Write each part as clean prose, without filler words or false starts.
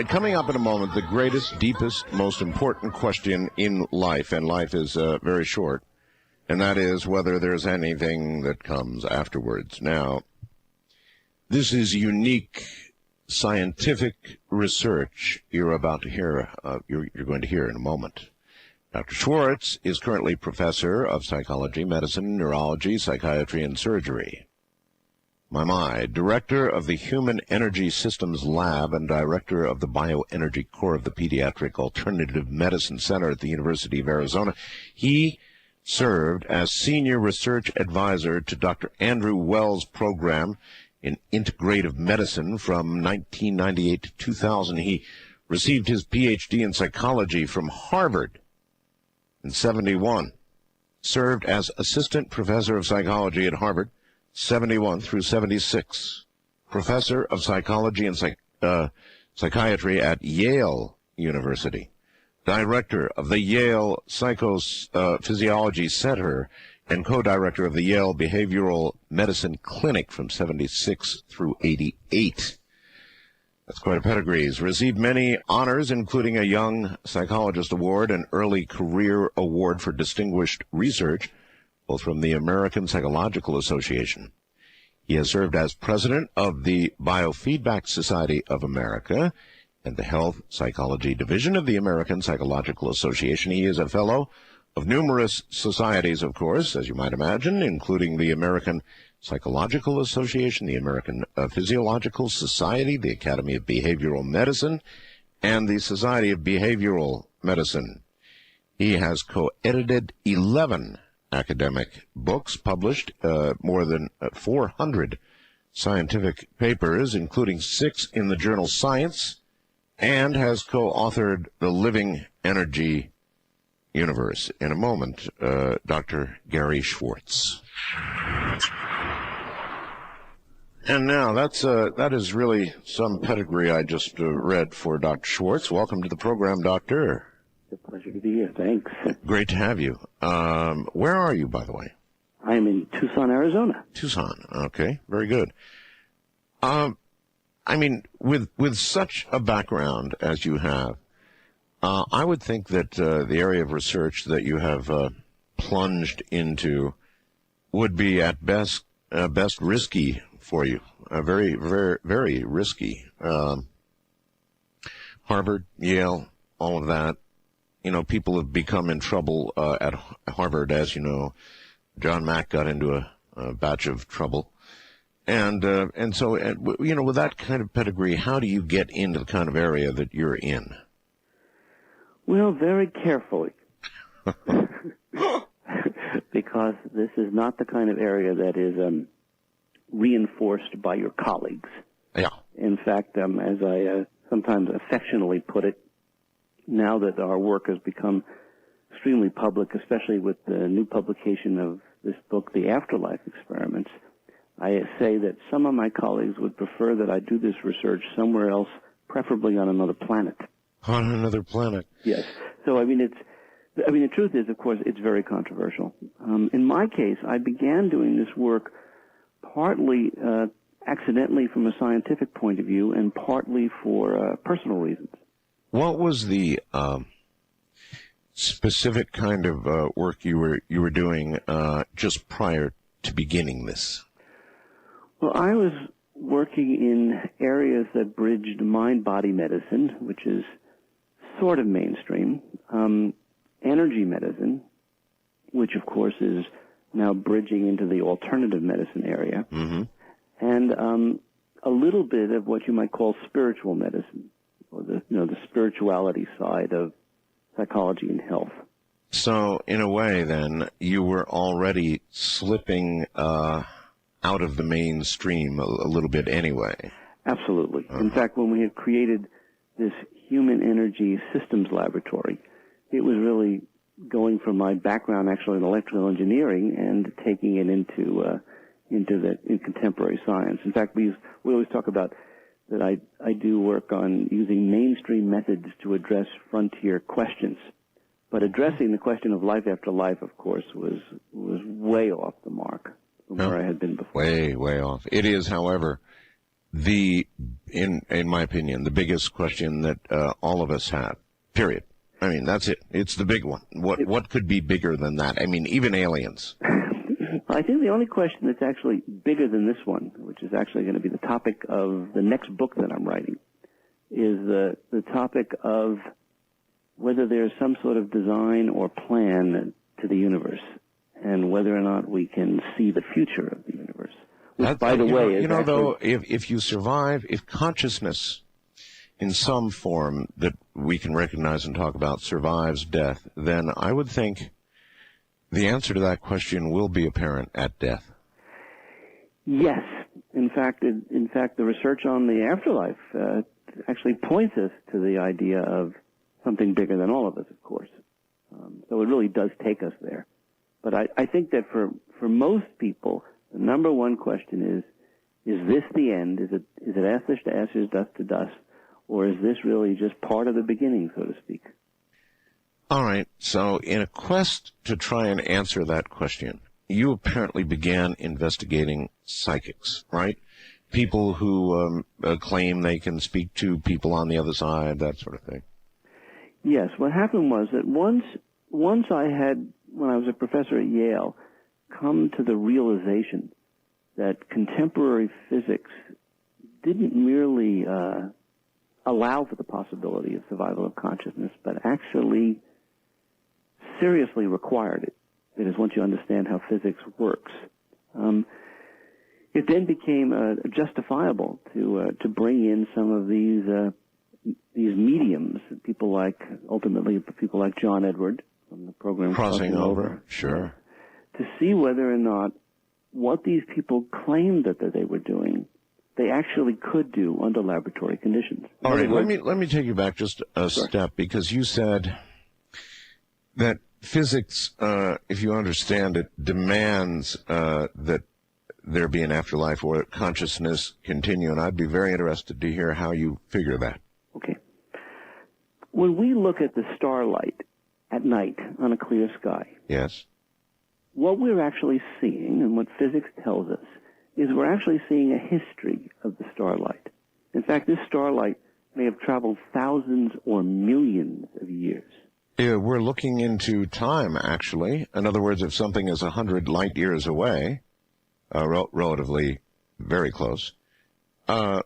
Coming up in a moment, the greatest, deepest, most important question in life, and life is very short, and that is whether there's anything that comes afterwards. Now, this is unique scientific research you're about to hear, you're going to hear in a moment. Dr. Schwartz is currently professor of psychology, medicine, neurology, psychiatry, and surgery. Director of the Human Energy Systems Lab and director of the Bioenergy Core of the Pediatric Alternative Medicine Center at the University of Arizona. He served as senior research advisor to Dr. Andrew Wells' program in integrative medicine from 1998 to 2000. He received his PhD in psychology from Harvard in 71. Served as assistant professor of psychology at Harvard 71 through 76, professor of psychology and psychiatry at Yale University, director of the Yale Psychophysiology Center, and co-director of the Yale Behavioral Medicine Clinic from 76 through 88. That's quite a pedigree. He's received many honors, including a Young Psychologist Award and Early Career Award for Distinguished Research, both from the American Psychological Association. He has served as president of the Biofeedback Society of America and the Health Psychology Division of the American Psychological Association. He is a fellow of numerous societies, of course, as you might imagine, including the American Psychological Association, the American Physiological Society, the Academy of Behavioral Medicine, and the Society of Behavioral Medicine. He has co-edited 11 academic books, published more than 400 scientific papers, including 6 in the journal Science, and has co-authored The Living Energy Universe. In a moment, Dr. Gary Schwartz. And now, that is really some pedigree I just read for Dr. Schwartz. Welcome to the program, Doctor. It's a pleasure to be here. Thanks. Great to have you. Where are you, by the way? I'm in Tucson, Arizona. Tucson. Okay. Very good. I mean, with such a background as you have, I would think that the area of research that you have plunged into would be at best risky for you. Very, very, very risky. Harvard, Yale, all of that. You know, people have become in trouble at Harvard, as you know. John Mack got into a batch of trouble. And so, you know, with that kind of pedigree, how do you get into the kind of area that you're in? Well, very carefully. Because this is not the kind of area that is reinforced by your colleagues. Yeah. In fact, as I sometimes affectionately put it, now that our work has become extremely public, especially with the new publication of this book, The Afterlife Experiments, I say that some of my colleagues would prefer that I do this research somewhere else, preferably on another planet. On another planet. Yes. So, the truth is, of course, it's very controversial. In my case, I began doing this work partly accidentally from a scientific point of view and partly for personal reasons. What was the specific kind of work you were doing just prior to beginning this? Well, I was working in areas that bridged mind-body medicine, which is sort of mainstream, energy medicine, which of course is now bridging into the alternative medicine area, and a little bit of what you might call spiritual medicine, or the spirituality side of psychology and health. So, in a way, then, you were already slipping out of the mainstream a little bit anyway. Absolutely. In fact, when we had created this Human Energy Systems Laboratory, it was really going from my background actually in electrical engineering and taking it into contemporary science. In fact, we always talk about that I do work on using mainstream methods to address frontier questions. But addressing the question of life after life, of course, was way off the mark from where I had been before. Way off. It is, however, in my opinion, the biggest question that all of us have, period. I mean, that's it. It's the big one. What could be bigger than that? I mean, even aliens. I think the only question that's actually bigger than this one, which is actually going to be the topic of the next book that I'm writing, is the topic of whether there's some sort of design or plan to the universe, and whether or not we can see the future of the universe. Which, by the way, though, if you survive, if consciousness in some form that we can recognize and talk about survives death, then I would think the answer to that question will be apparent at death. Yes. In fact, the research on the afterlife actually points us to the idea of something bigger than all of us, of course. So it really does take us there. But I think that for most people, the number one question is this the end? Is it ashes to ashes, dust to dust? Or is this really just part of the beginning, so to speak? All right. So in a quest to try and answer that question, you apparently began investigating psychics, right? People who claim they can speak to people on the other side, that sort of thing. Yes. What happened was that once I had, when I was a professor at Yale, come to the realization that contemporary physics didn't merely allow for the possibility of survival of consciousness, but actually seriously required it. That is, once you understand how physics works, it then became justifiable to bring in some of these mediums, ultimately people like John Edward from the program Crossing Over, sure, to see whether or not what these people claimed that they were doing, they actually could do under laboratory conditions. All right, let me take you back just a step, because you said that physics, if you understand it, demands that there be an afterlife or that consciousness continue, and I'd be very interested to hear how you figure that. Okay. When we look at the starlight at night on a clear sky, yes, what we're actually seeing, and what physics tells us, is we're actually seeing a history of the starlight. In fact, this starlight may have traveled thousands or millions of years. Yeah, we're looking into time, actually. In other words, if something is 100 light years away, relatively very close,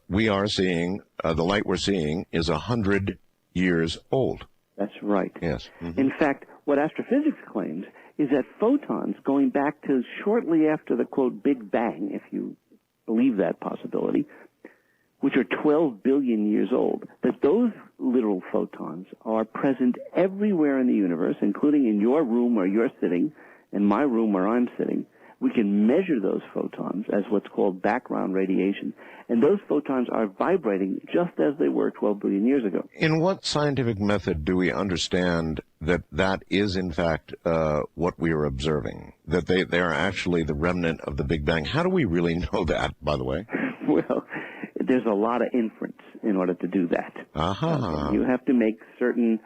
we are seeing, the light we're seeing is 100 years old. That's right. Yes. Mm-hmm. In fact, what astrophysics claims is that photons, going back to shortly after the, quote, Big Bang, if you believe that possibility, which are 12 billion years old, that those literal photons are present everywhere in the universe, including in your room where you're sitting, and my room where I'm sitting. We can measure those photons as what's called background radiation, and those photons are vibrating just as they were 12 billion years ago. In what scientific method do we understand that that is, in fact, what we are observing, that they are actually the remnant of the Big Bang? How do we really know that, by the way? Well, there's a lot of inference in order to do that. Uh-huh. You have to make certain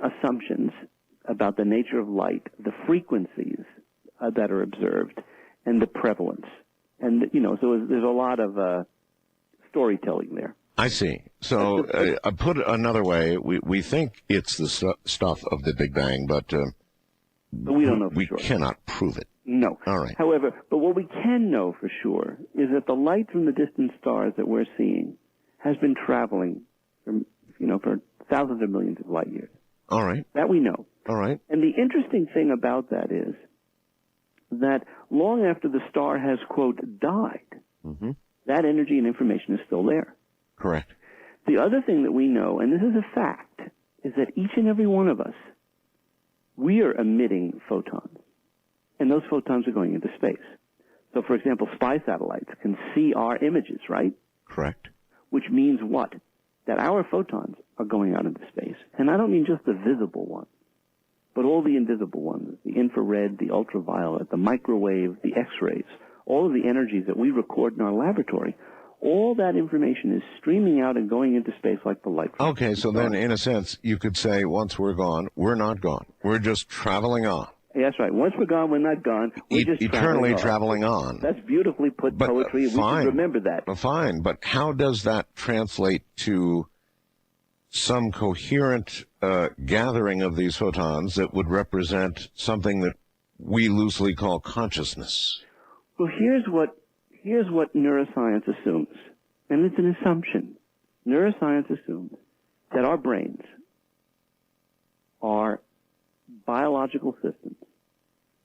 assumptions about the nature of light, the frequencies that are observed, and the prevalence. And, so there's a lot of storytelling there. I see. So, put another way, we think it's the stuff of the Big Bang, but we don't know for we sure. cannot prove it. No. All right. However, but what we can know for sure is that the light from the distant stars that we're seeing has been traveling for thousands of millions of light years. All right. That we know. All right. And the interesting thing about that is that long after the star has, quote, died, mm-hmm. that energy and information is still there. Correct. The other thing that we know, and this is a fact, is that each and every one of us, we are emitting photons. And those photons are going into space. So, for example, spy satellites can see our images, right? Correct. Which means what? That our photons are going out into space. And I don't mean just the visible ones, but all the invisible ones, the infrared, the ultraviolet, the microwave, the X-rays, all of the energies that we record in our laboratory, all that information is streaming out and going into space like the light. Okay, so then in a sense, you could say once we're gone, we're not gone. We're just traveling on. That's right. Once we're gone, we're not gone. We're just eternally traveling on. That's beautifully put, but, poetry. Fine. We should remember that. Fine, but how does that translate to some coherent gathering of these photons that would represent something that we loosely call consciousness? Well, here's what neuroscience assumes, and it's an assumption. Neuroscience assumes that our brains are biological systems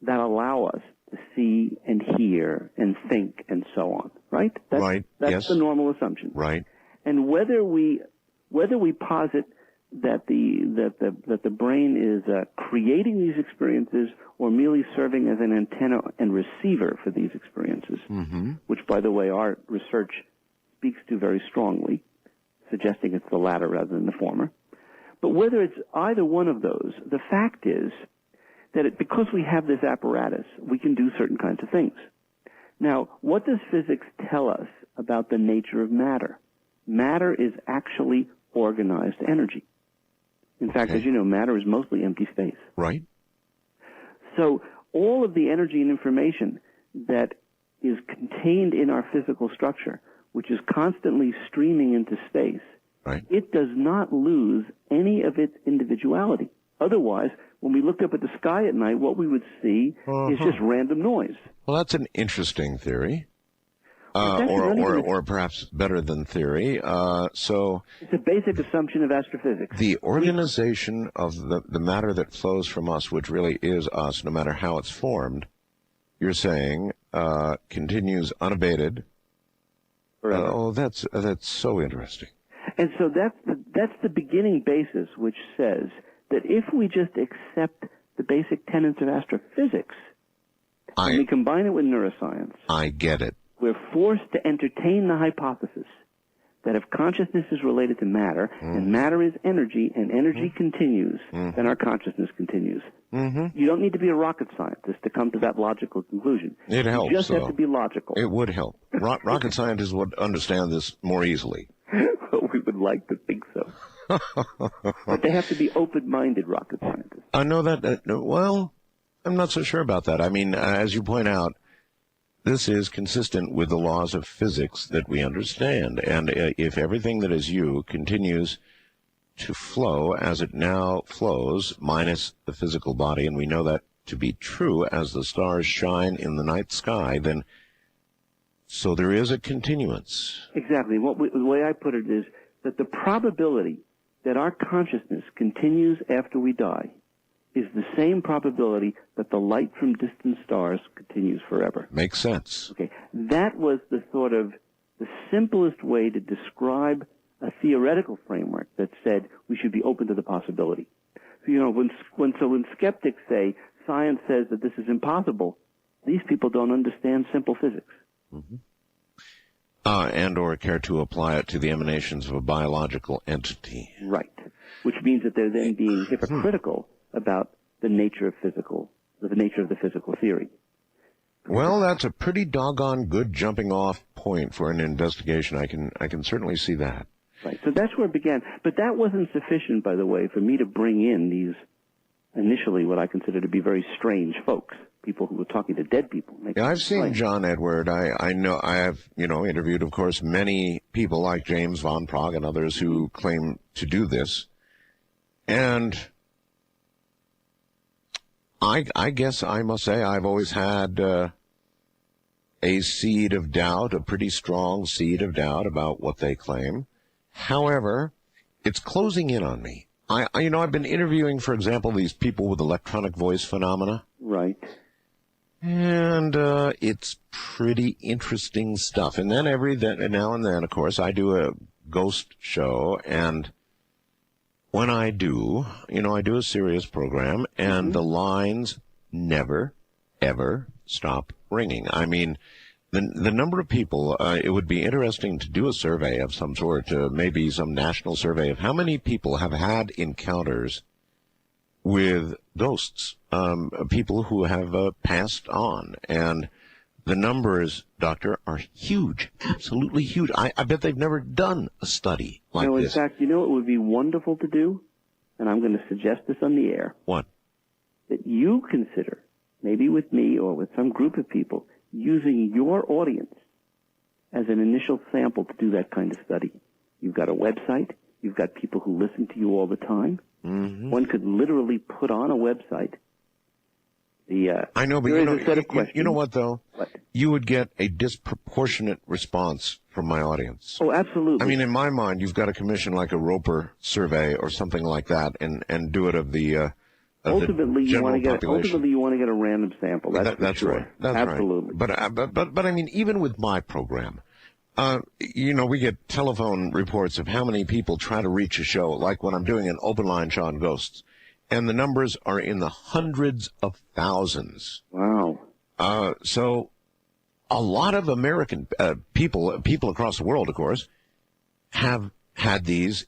that allow us to see and hear and think and so on. Right? Right. That's yes. the normal assumption. Right. And whether we posit that the brain is creating these experiences or merely serving as an antenna and receiver for these experiences, which, by the way, our research speaks to very strongly, suggesting it's the latter rather than the former. But whether it's either one of those, the fact is that because we have this apparatus, we can do certain kinds of things. Now, what does physics tell us about the nature of matter? Matter is actually organized energy. In fact, as you know, matter is mostly empty space. Right. So all of the energy and information that is contained in our physical structure, which is constantly streaming into space, right, it does not lose any of its individuality. Otherwise, when we looked up at the sky at night, what we would see is just random noise. Well, that's an interesting theory. Or perhaps better than theory. So it's a basic assumption of astrophysics. The organization of the matter that flows from us, which really is us, no matter how it's formed, you're saying, continues unabated. Oh, that's so interesting. And so that's the beginning basis, which says that if we just accept the basic tenets of astrophysics, and we combine it with neuroscience, I get it. We're forced to entertain the hypothesis that if consciousness is related to matter, and matter is energy, and energy continues, then our consciousness continues. You don't need to be a rocket scientist to come to that logical conclusion. It helps. You just have to be logical. It would help. Rocket scientists would understand this more easily. Well, we would like to think so. But they have to be open-minded rocket scientists. I know that. Well, I'm not so sure about that. I mean, as you point out, this is consistent with the laws of physics that we understand. And if everything that is you continues to flow as it now flows, minus the physical body, and we know that to be true as the stars shine in the night sky, then so there is a continuance. Exactly. The way I put it is that the probability that our consciousness continues after we die is the same probability that the light from distant stars continues forever. Makes sense. Okay. That was the simplest way to describe a theoretical framework that said we should be open to the possibility. So, when skeptics say science says that this is impossible, these people don't understand simple physics. And or care to apply it to the emanations of a biological entity. Right. Which means that they're then being hypocritical about the nature of the physical theory. Well, that's a pretty doggone good jumping off point for an investigation. I can certainly see that. Right. So that's where it began. But that wasn't sufficient, by the way, for me to bring in these initially what I consider to be very strange folks, people who were talking to dead people. Yeah, I've seen John Edward. I know I have, interviewed, of course, many people like James von Prague and others who claim to do this. And I guess I must say I've always had a seed of doubt, a pretty strong seed of doubt about what they claim. However, it's closing in on me. I've been interviewing, for example, these people with electronic voice phenomena. Right. And it's pretty interesting stuff. And then now and then, of course, I do a ghost show, and when I do, I do a serious program, and the lines never, ever stop ringing. I mean, the number of people, it would be interesting to do a survey of some sort, maybe some national survey of how many people have had encounters with ghosts, people who have passed on. And the numbers, Doctor, are huge, absolutely huge. I bet they've never done a study like this. In fact, it would be wonderful to do, and I'm going to suggest this on the air. What? that you consider, maybe with me or with some group of people, using your audience as an initial sample to do that kind of study. You've got a website. You've got people who listen to you all the time. Mm-hmm. One could literally put on a website. I know, but you know what, though? What? You would get a disproportionate response from my audience. Oh, absolutely. I mean, in my mind, you've got to commission like a Roper survey or something like that and do it of the ultimately, you want to get a random sample. That's sure. Right. That's absolutely. Right. But I mean, even with my program, we get telephone reports of how many people try to reach a show, like when I'm doing an open line show on ghosts, and the numbers are in the hundreds of thousands. Wow. So a lot of American people across the world, of course, have had these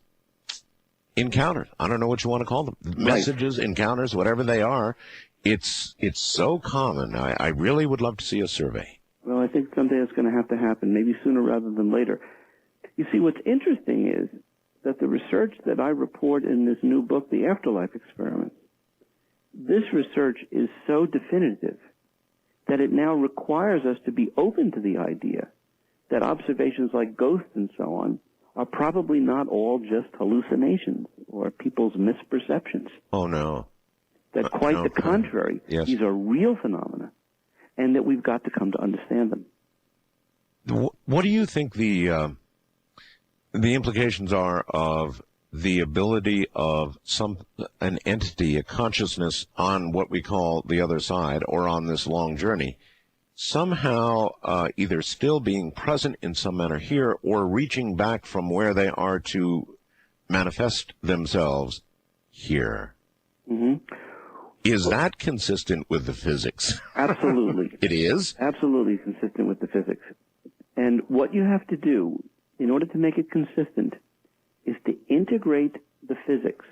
encounters. I don't know what you want to call them. Messages, encounters, whatever they are. It's so common. I really would love to see a survey. Well, I think someday it's going to happen, maybe sooner rather than later. You see, what's interesting is that the research that I report in this new book, The Afterlife Experiment, this research is so definitive that it now requires us to be open to the idea that observations like ghosts and so on are probably not all just hallucinations or people's misperceptions. Oh, no. That quite the contrary. Yes. These are real phenomena, and that we've got to come to understand them. What do you think the implications are of the ability of an entity, a consciousness on what we call the other side or on this long journey, somehow either still being present in some manner here or reaching back from where they are to manifest themselves here? Mm-hmm. Is that consistent with the physics? Absolutely. It is? Absolutely consistent with the physics. And what you have to do in order to make it consistent is to integrate the physics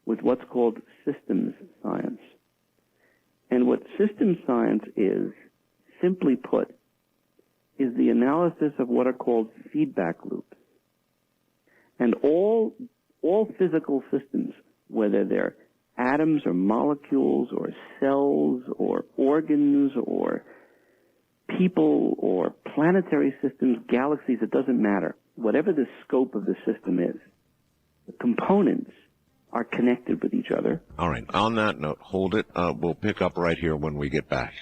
with what's called systems science. And what systems science is, simply put, is the analysis of what are called feedback loops. And all physical systems, whether they're atoms or molecules or cells or organs or people or planetary systems, galaxies, it doesn't matter. Whatever the scope of the system is, the components are connected with each other. All right. On that note, hold it. We'll pick up right here when we get back.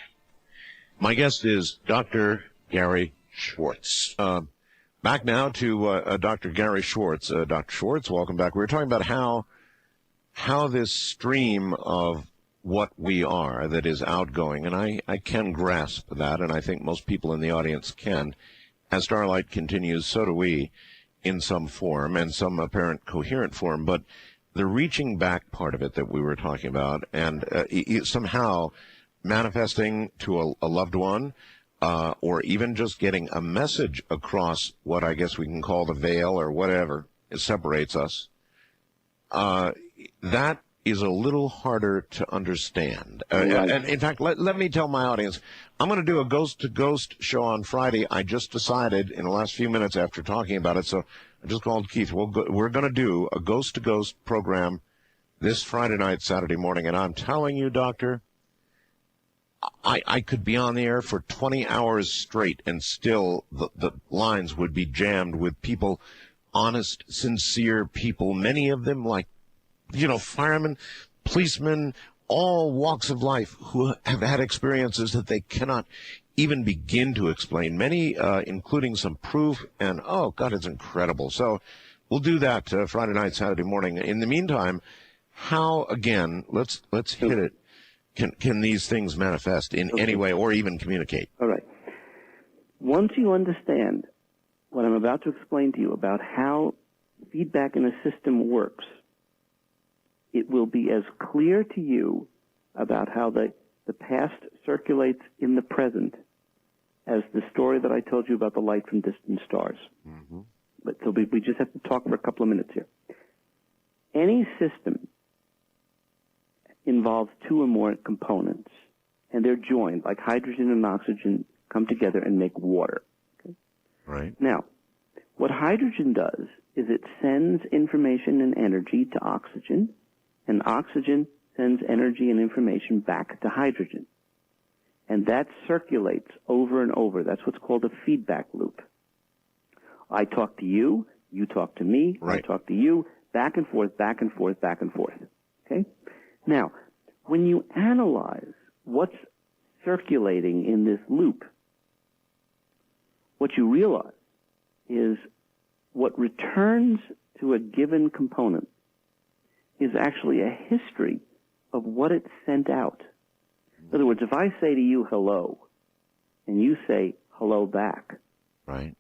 My guest is Dr. Gary Schwartz. Back now to Dr. Gary Schwartz. Dr. Schwartz, welcome back. We were talking about how this stream of what we are that is outgoing, and I can grasp that, and I think most people in the audience can. As Starlight continues, so do we, in some form, and some apparent coherent form, but the reaching back part of it that we were talking about, and somehow manifesting to a loved one, or even just getting a message across what I guess we can call the veil or whatever, it separates us, that is a little harder to understand. And in fact, let me tell my audience, I'm going to do a ghost-to-ghost show on Friday. I just decided in the last few minutes after talking about it, so I just called Keith. We're going to do a ghost-to-ghost program this Friday night, Saturday morning, and I'm telling you, Doctor, I could be on the air for 20 hours straight, and still the lines would be jammed with people, honest, sincere people, many of them like, firemen, policemen, all walks of life who have had experiences that they cannot even begin to explain, many including some proof, and, oh, God, it's incredible. So we'll do that Friday night, Saturday morning. In the meantime, how, again, let's hit it, can these things manifest in any way or even communicate? All right. Once you understand what I'm about to explain to you about how feedback in a system works, it will be as clear to you about how the past circulates in the present as the story that I told you about the light from distant stars. Mm-hmm. But so we just have to talk for a couple of minutes here. Any system involves two or more components, and they're joined, like hydrogen and oxygen come together and make water. Okay? Right. Now, what hydrogen does is it sends information and energy to oxygen, and oxygen sends energy and information back to hydrogen. And that circulates over and over. That's what's called a feedback loop. I talk to you, you talk to me, right. I talk to you, back and forth, back and forth, back and forth. Okay? Now, when you analyze what's circulating in this loop, what you realize is what returns to a given component is actually a history of what it sent out. In other words, if I say to you hello, and you say hello back, right,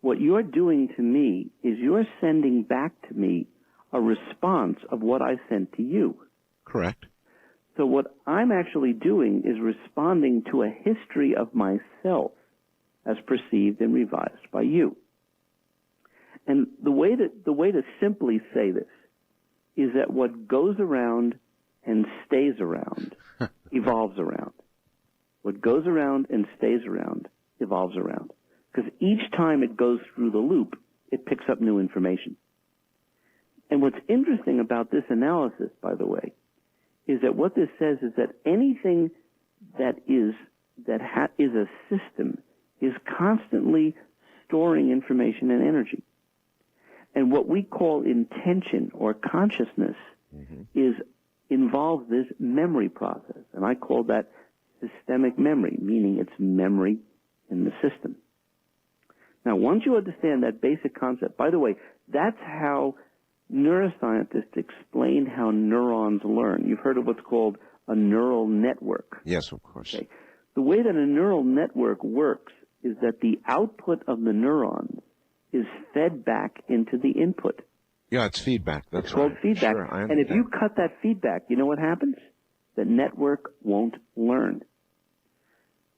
what you're doing to me is you're sending back to me a response of what I sent to you. Correct. So what I'm actually doing is responding to a history of myself as perceived and revised by you. And the way to simply say this is that what goes around and stays around evolves around. What goes around and stays around evolves around. Because each time it goes through the loop, it picks up new information. And what's interesting about this analysis, by the way, is that what this says is that anything that is a system is constantly storing information and energy. And what we call intention or consciousness involves this memory process. And I call that systemic memory, meaning it's memory in the system. Now, once you understand that basic concept, by the way, that's how neuroscientists explain how neurons learn. You've heard of what's called a neural network. Yes, of course. Okay. The way that a neural network works is that the output of the neurons is fed back into the input. Yeah, it's feedback. That's it's called feedback. Sure, I and if you cut that feedback, you know what happens? The network won't learn.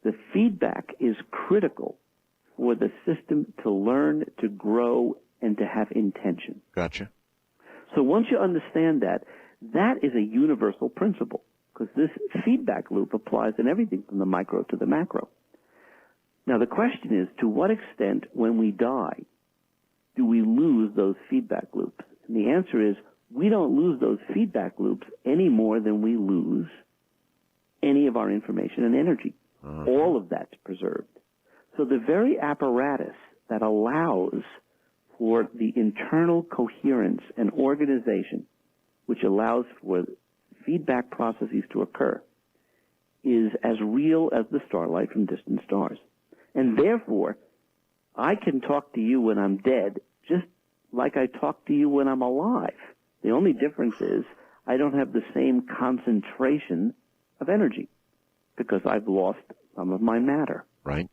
The feedback is critical for the system to learn, to grow, and to have intention. Gotcha. So once you understand that, that is a universal principle, because this feedback loop applies in everything from the micro to the macro. Now the question is, to what extent, when we die, do we lose those feedback loops? And the answer is, we don't lose those feedback loops any more than we lose any of our information and energy. All of that's preserved. So the very apparatus that allows for the internal coherence and organization, which allows for feedback processes to occur, is as real as the starlight from distant stars. And therefore, I can talk to you when I'm dead just like I talk to you when I'm alive. The only difference is I don't have the same concentration of energy because I've lost some of my matter. Right.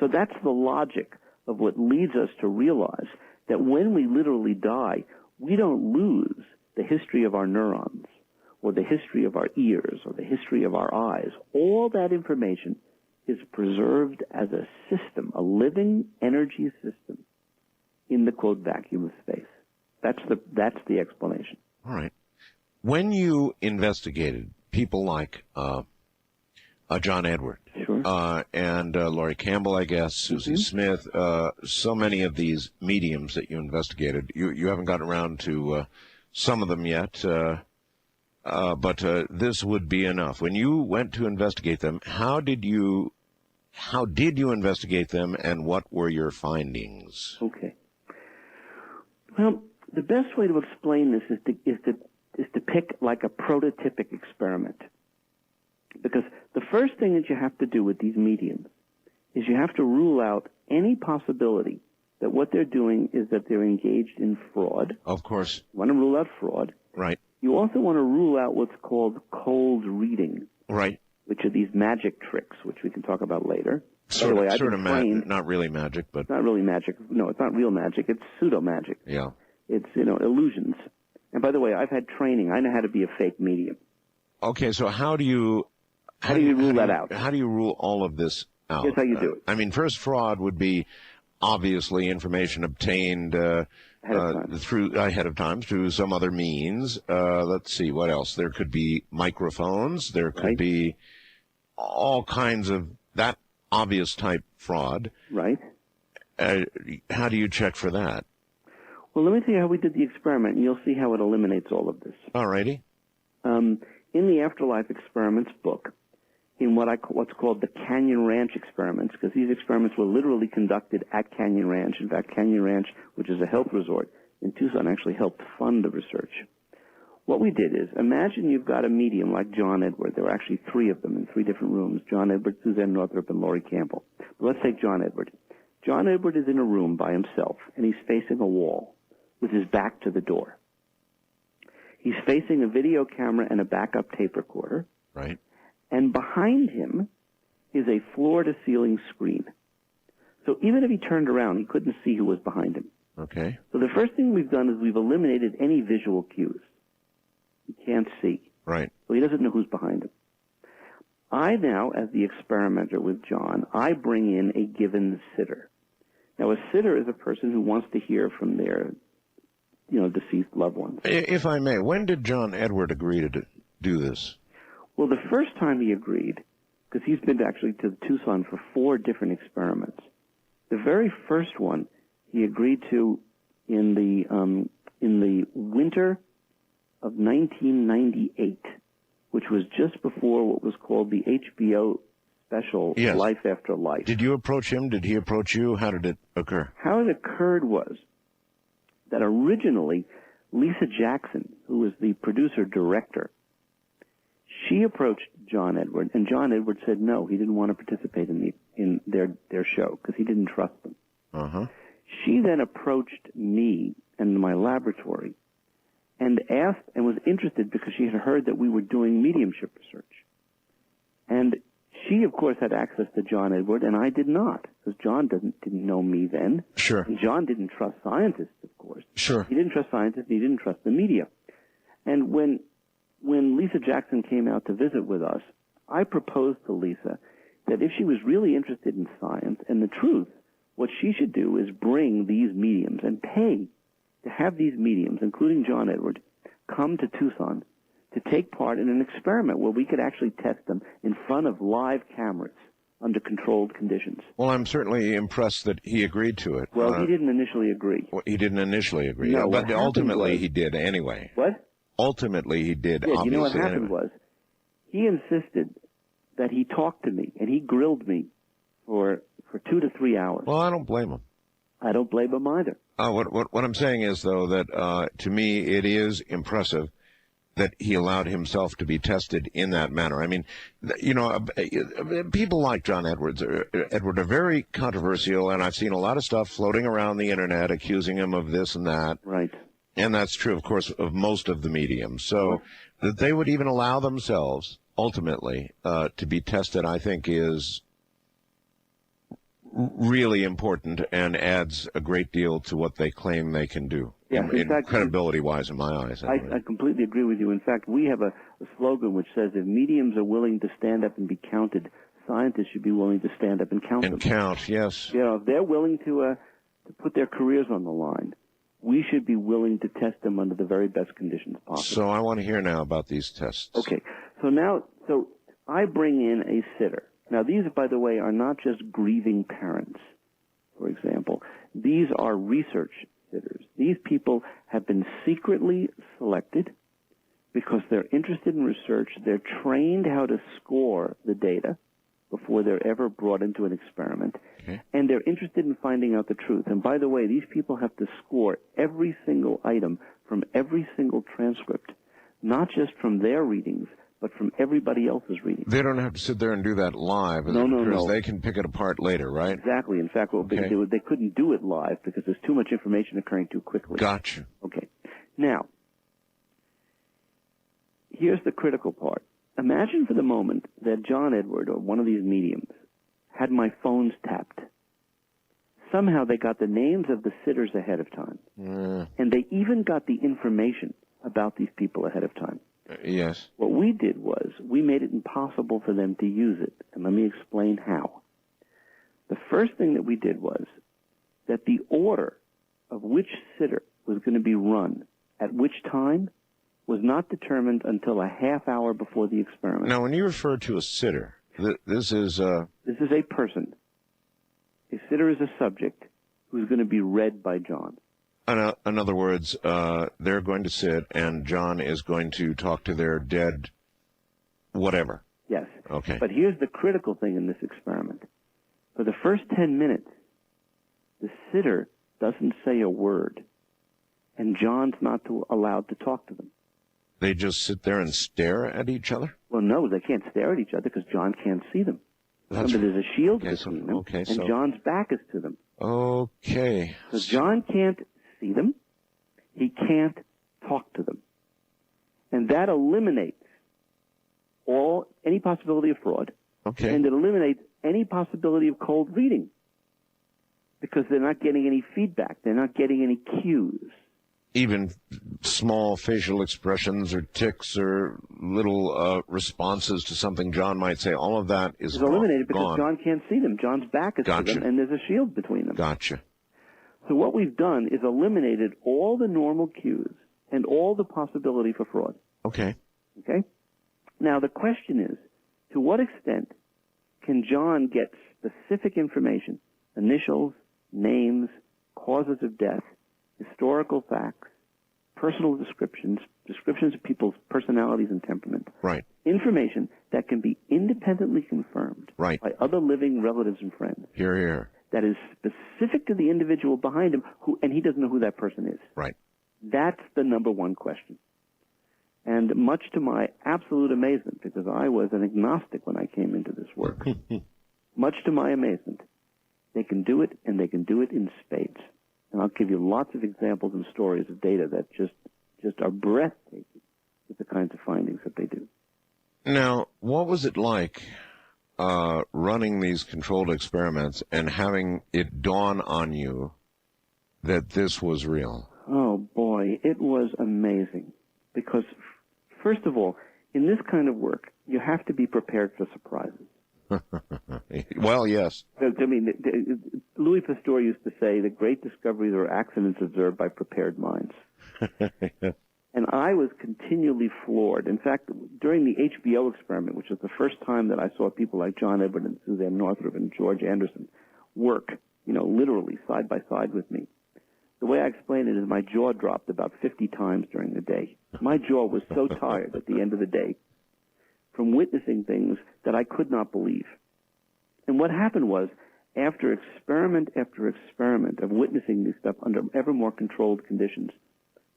So that's the logic of what leads us to realize that when we literally die, we don't lose the history of our neurons or the history of our ears or the history of our eyes. All that information is preserved as a system, a living energy system in the, quote, vacuum of space. That's the explanation. All right. When you investigated people like John Edward, sure. And Laurie Campbell, I guess, Susie Smith, so many of these mediums that you investigated, you haven't gotten around to some of them yet, but this would be enough. When you went to investigate them, how did you investigate them, and what were your findings? Okay. Well, the best way to explain this is to pick like a prototypic experiment. Because the first thing that you have to do with these mediums is you have to rule out any possibility that what they're doing is that they're engaged in fraud. Of course. You want to rule out fraud. Right. You also want to rule out what's called cold reading. Right. Which are these magic tricks, which we can talk about later. Sort By the way, sort of not really magic, but... It's not really magic. No, it's not real magic. It's pseudo-magic. Yeah. It's, illusions. And by the way, I've had training. I know how to be a fake medium. Okay, so how do you rule that out? How do you rule all of this out? Here's how you do it. I mean, first, fraud would be obviously information obtained ahead of time through some other means. Let's see, what else? There could be microphones. There could be all kinds of that obvious type fraud. Right. How do you check for that? Well, let me tell you how we did the experiment, and you'll see how it eliminates all of this. All righty. In in the Afterlife Experiments book, in what's called the Canyon Ranch experiments, because these experiments were literally conducted at Canyon Ranch. In fact, Canyon Ranch, which is a health resort in Tucson, actually helped fund the research. What we did is, imagine you've got a medium like John Edward. There were actually 3 of them in 3 different rooms, John Edward, Suzanne Northrup, and Laurie Campbell. But let's take John Edward. John Edward is in a room by himself, and he's facing a wall with his back to the door. He's facing a video camera and a backup tape recorder. Right. And behind him is a floor-to-ceiling screen. So even if he turned around, he couldn't see who was behind him. Okay. So the first thing we've done is we've eliminated any visual cues. He can't see. Right. So he doesn't know who's behind him. I now, as the experimenter with John, I bring in a given sitter. Now, a sitter is a person who wants to hear from their, deceased loved ones. If I may, when did John Edward agree to do this? Well, the first time he agreed, because he's been actually to Tucson for 4 different experiments. The very first one he agreed to in the winter of 1998, which was just before what was called the HBO special, Yes. Life After Life. Did you approach him? Did he approach you? How did it occur? How it occurred was that originally Lisa Jackson, who was the producer-director, she approached John Edward, and John Edward said no, he didn't want to participate in their show because he didn't trust them. Uh-huh. She then approached me and my laboratory and asked and was interested because she had heard that we were doing mediumship research. And she, of course, had access to John Edward, and I did not, because John didn't know me then. Sure. And John didn't trust scientists, of course. Sure. He didn't trust scientists, and he didn't trust the media. And when Lisa Jackson came out to visit with us, I proposed to Lisa that if she was really interested in science and the truth, what she should do is bring these mediums and pay to have these mediums, including John Edward, come to Tucson to take part in an experiment where we could actually test them in front of live cameras under controlled conditions. Well, I'm certainly impressed that he agreed to it. Well, he didn't initially agree. He didn't initially agree. No, but what ultimately was, he did anyway. What? Ultimately he did, Yeah, obviously. you know what happened anyway. was he insisted that he talked to me, and he grilled me for 2 to 3 hours. Well, I don't blame him. I don't blame him either. What I'm saying is, though, that to me it is impressive that he allowed himself to be tested in that manner. I mean, people like John Edward are very controversial, and I've seen a lot of stuff floating around the internet accusing him of this and that. Right. And that's true, of course, of most of the mediums. So that they would even allow themselves, ultimately, to be tested, I think, is really important and adds a great deal to what they claim they can do. Yeah, in fact, credibility-wise, in my eyes. Anyway. I completely agree with you. In fact, we have a slogan which says, if mediums are willing to stand up and be counted, scientists should be willing to stand up and count them. And count, yes. If they're willing to put their careers on the line, we should be willing to test them under the very best conditions possible. So I want to hear now about these tests. Okay. So I bring in a sitter. Now, these, by the way, are not just grieving parents, for example. These are research sitters. These people have been secretly selected because they're interested in research. They're trained how to score the data before they're ever brought into an experiment. Okay. And they're interested in finding out the truth. And by the way, these people have to score every single item from every single transcript, not just from their readings, but from everybody else's readings. They don't have to sit there and do that live. No. They can pick it apart later, right? Exactly. In fact, what they couldn't do it live because there's too much information occurring too quickly. Gotcha. Okay. Now, here's the critical part. Imagine for the moment that John Edward, or one of these mediums, had my phones tapped. Somehow they got the names of the sitters ahead of time. And they even got the information about these people ahead of time. Yes. What we did was we made it impossible for them to use it. And let me explain how. The first thing that we did was that the order of which sitter was going to be run at which time was not determined until a half hour before the experiment. Now, when you refer to a sitter, this is a person. A sitter is a subject who's going to be read by John. In other words, they're going to sit, and John is going to talk to their dead whatever. Yes. Okay. But here's the critical thing in this experiment. For the first 10 minutes, the sitter doesn't say a word, and John's not allowed to talk to them. They just sit there and stare at each other? Well, no, they can't stare at each other because John can't see them. Remember, there's a shield between them, and John's back is to them. Okay. So John can't see them. He can't talk to them. And that eliminates any possibility of fraud. Okay. And it eliminates any possibility of cold reading because they're not getting any feedback. They're not getting any cues. Even small facial expressions or tics or little responses to something John might say, all of that is eliminated because gone. John can't see them. John's back is to them, and there's a shield between them. Gotcha. So what we've done is eliminated all the normal cues and all the possibility for fraud. Okay. Okay? Now, the question is, to what extent can John get specific information, initials, names, causes of death, historical facts, personal descriptions of people's personalities and temperament, right? Information that can be independently confirmed right. by other living relatives and friends. Hear, hear. That is specific to the individual behind him, and he doesn't know who that person is. Right. That's the number one question. And much to my absolute amazement, because I was an agnostic when I came into this work, much to my amazement, they can do it, and they can do it in spades. And I'll give you lots of examples and stories of data that just are breathtaking with the kinds of findings that they do. Now, what was it like running these controlled experiments and having it dawn on you that this was real? Oh, boy, it was amazing. Because, first of all, in this kind of work, you have to be prepared for surprises. Well, yes. I mean, Louis Pasteur used to say that great discoveries are accidents observed by prepared minds. And I was continually floored. In fact, during the HBO experiment, which was the first time that I saw people like John Edward and Suzanne Northrop and George Anderson work, literally side by side with me, the way I explain it is my jaw dropped about 50 times during the day. My jaw was so tired at the end of the day from witnessing things that I could not believe. And what happened was, after experiment after experiment of witnessing this stuff under ever more controlled conditions,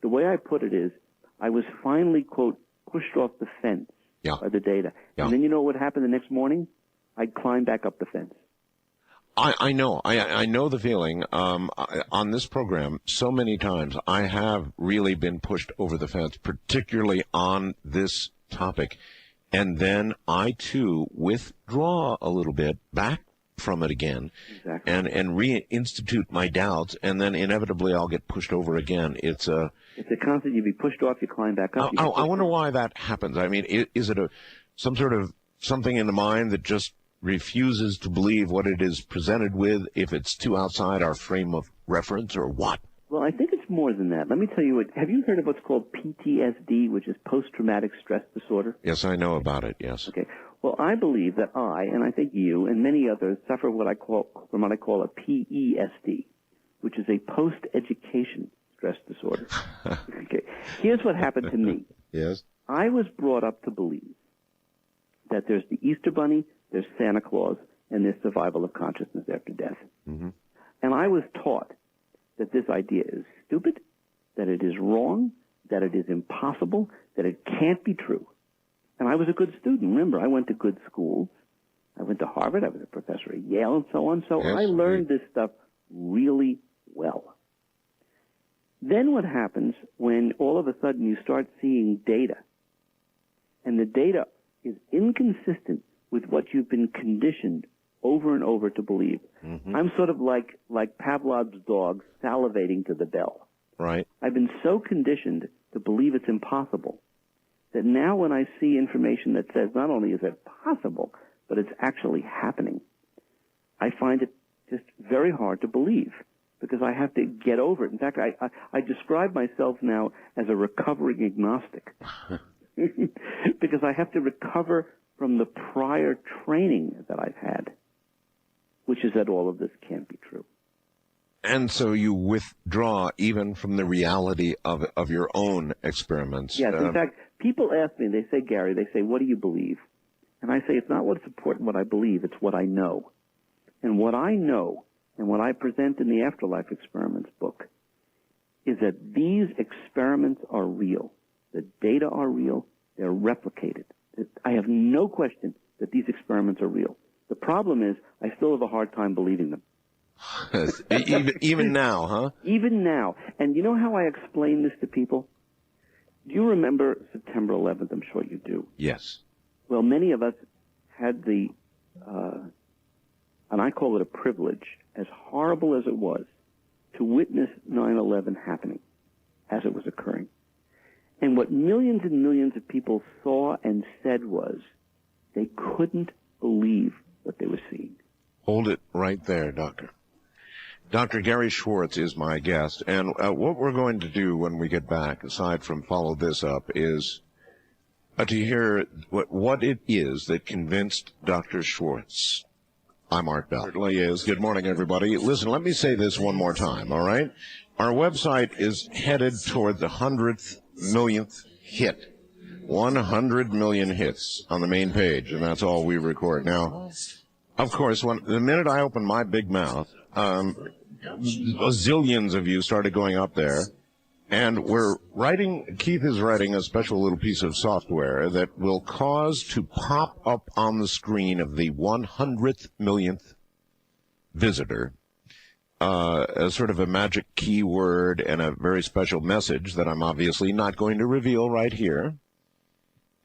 the way I put it is, I was finally, quote, pushed off the fence by the data. Yeah. And then you know what happened the next morning? I'd climb back up the fence. I know. I know the feeling. On this program, so many times, I have really been pushed over the fence, particularly on this topic. And then I, too, withdraw a little bit back from it again and reinstitute my doubts, and then inevitably I'll get pushed over again. It's a constant. You be pushed off, you climb back up. I wonder why that happens. I mean, is it some sort of something in the mind that just refuses to believe what it is presented with if it's too outside our frame of reference, or what? Well, I think it's more than that. Let me tell you have you heard of what's called PTSD, which is post-traumatic stress disorder? Yes, I know about it, yes. Okay. Well, I believe that I, and I think you, and many others suffer from what I call a PESD, which is a post-education stress disorder. Okay. Here's what happened to me. Yes. I was brought up to believe that there's the Easter Bunny, there's Santa Claus, and there's survival of consciousness after death. Mm-hmm. And I was taught that this idea is stupid, that it is wrong, that it is impossible, that it can't be true. And I was a good student. Remember, I went to good schools. I went to Harvard. I was a professor at Yale and so on. So I learned this stuff really well. Then what happens when all of a sudden you start seeing data, and the data is inconsistent with what you've been conditioned over and over to believe. Mm-hmm. I'm sort of like Pavlov's dog salivating to the bell. Right. I've been so conditioned to believe it's impossible that now when I see information that says not only is it possible, but it's actually happening, I find it just very hard to believe because I have to get over it. In fact, I describe myself now as a recovering agnostic because I have to recover from the prior training that I've had, which is that all of this can't be true. And so you withdraw even from the reality of your own experiments. Yes, in fact, people ask me, they say, Gary, what do you believe? And I say it's not what's important, what I believe, it's what I know. And what I know, and what I present in the Afterlife Experiments book, is that these experiments are real. The data are real. They're replicated. I have no question that these experiments are real. The problem is I still have a hard time believing them. even now, huh? Even now. And you know how I explain this to people? Do you remember September 11th? I'm sure you do. Yes. Well, many of us had the, and I call it a privilege, as horrible as it was, to witness 9/11 happening as it was occurring. And what millions and millions of people saw and said was they couldn't believe what they were seeing. Hold it right there, Doctor. Dr. Gary Schwartz is my guest, and what we're going to do when we get back, aside from follow this up, is to hear what it is that convinced Dr. Schwartz. I'm Art Bell. It certainly is. Good morning, everybody. Listen, let me say this one more time, all right? Our website is headed toward the 100th millionth hit. 100 million hits on the main page, and that's all we record. Now, of course, the minute I opened my big mouth, zillions of you started going up there, and Keith is writing a special little piece of software that will cause to pop up on the screen of the 100th millionth visitor a sort of a magic keyword and a very special message that I'm obviously not going to reveal right here.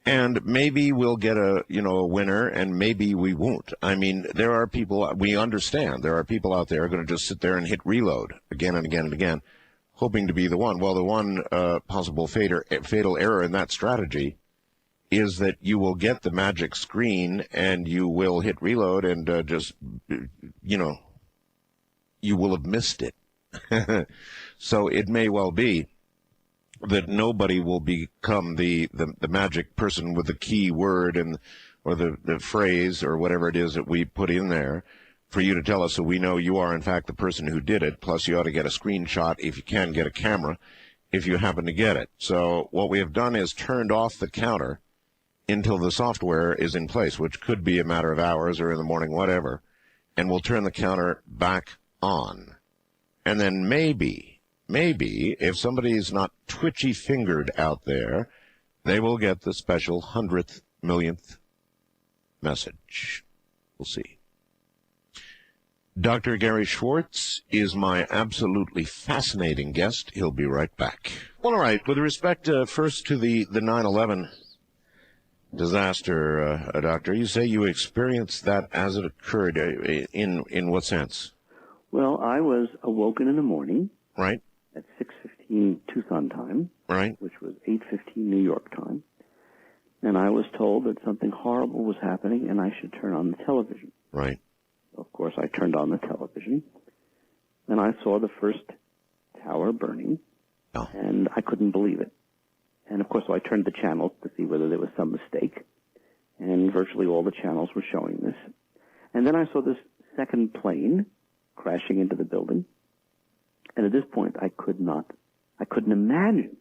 And maybe we'll get a winner, and maybe we won't. I mean, there are people, we understand, there are people out there who are going to just sit there and hit reload again and again and again, hoping to be the one. Well, the one possible fatal error in that strategy is that you will get the magic screen and you will hit reload and you will have missed it. So it may well be that nobody will become the magic person with the key word or the phrase or whatever it is that we put in there for you to tell us, so we know you are in fact the person who did it. Plus you ought to get a screenshot if you can get a camera if you happen to get it. So what we have done is turned off the counter until the software is in place, which could be a matter of hours or in the morning, whatever, and we'll turn the counter back on. And then maybe, if somebody's not twitchy-fingered out there, they will get the special 100th millionth message. We'll see. Dr. Gary Schwartz is my absolutely fascinating guest. He'll be right back. Well, all right. With respect first to the 9/11 disaster, Doctor, you say you experienced that as it occurred. In what sense? Well, I was awoken in the morning. Right. At 6:15 Tucson time. Right. Which was 8:15 New York time. And I was told that something horrible was happening and I should turn on the television. Right. Of course, I turned on the television, and I saw the first tower burning, and I couldn't believe it. And, of course, so I turned the channels to see whether there was some mistake, and virtually all the channels were showing this. And then I saw this second plane crashing into the building, and at this point I couldn't imagine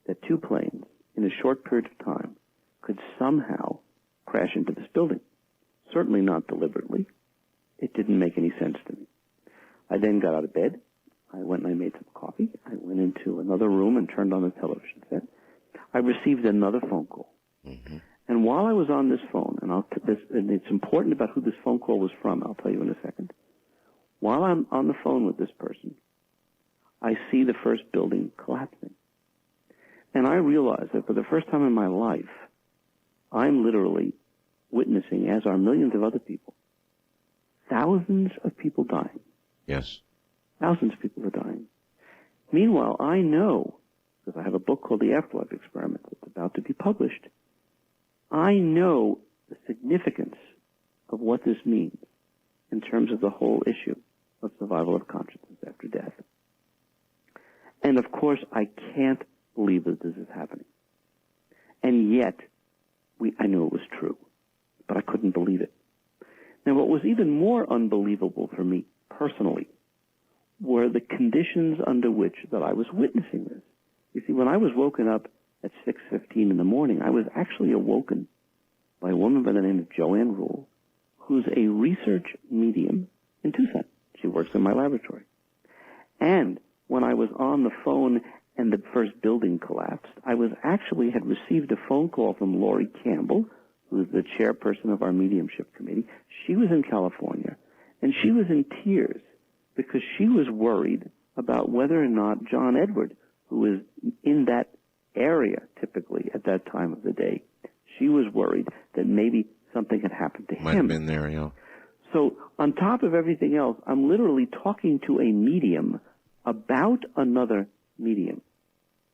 that two planes in a short period of time could somehow crash into this building. Certainly not deliberately. It didn't make any sense to me. I then got out of bed. I went and I made some coffee. I went into another room and turned on the television set. I received another phone call. Mm-hmm. And while I was on this phone, and it's important about who this phone call was from, I'll tell you in a second. While I'm on the phone with this person, I see the first building collapsing. And I realize that for the first time in my life, I'm literally witnessing, as are millions of other people, thousands of people dying. Yes. Thousands of people are dying. Meanwhile, I know, because I have a book called The Afterlife Experiment that's about to be published, I know the significance of what this means in terms of the whole issue of survival of consciousness after death. And of course, I can't believe that this is happening. And yet, I knew it was true, but I couldn't believe it. Now, what was even more unbelievable for me personally were the conditions under which that I was witnessing this. You see, when I was woken up at 6:15 in the morning, I was actually awoken by a woman by the name of Joanne Rule, who's a research medium in Tucson. She works in my laboratory. And when I was on the phone and the first building collapsed, I had received a phone call from Lori Campbell, who's the chairperson of our mediumship committee. She was in California, and she was in tears because she was worried about whether or not John Edward, who was in that area typically at that time of the day, she was worried that maybe something had happened to him. Might have been there, yeah. So on top of everything else, I'm literally talking to a medium about another medium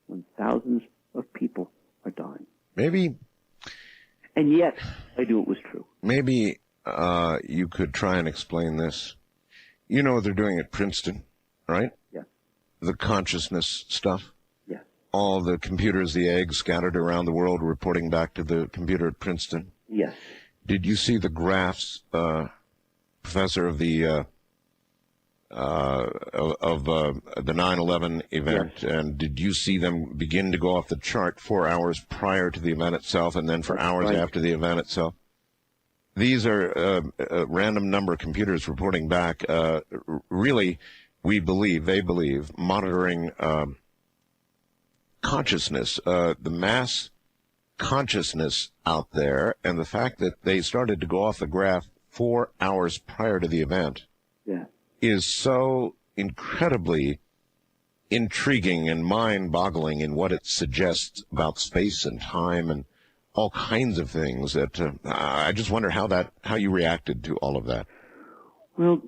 when thousands of people are dying. Maybe. And yet, I knew it was true. Maybe you could try and explain this. You know what they're doing at Princeton, right? Yes. The consciousness stuff. Yes. All the computers, the eggs scattered around the world reporting back to the computer at Princeton. Yes. Did you see the graphs, Professor, of the 9/11 event? Yes. And did you see them begin to go off the chart 4 hours prior to the event itself and then for hours after the event itself? These are a random number of computers reporting back, really, they believe, monitoring consciousness, the mass consciousness out there, and the fact that they started to go off the graph 4 hours prior to the event is so incredibly intriguing and mind-boggling in what it suggests about space and time and all kinds of things that I just wonder how you reacted to all of that. Well,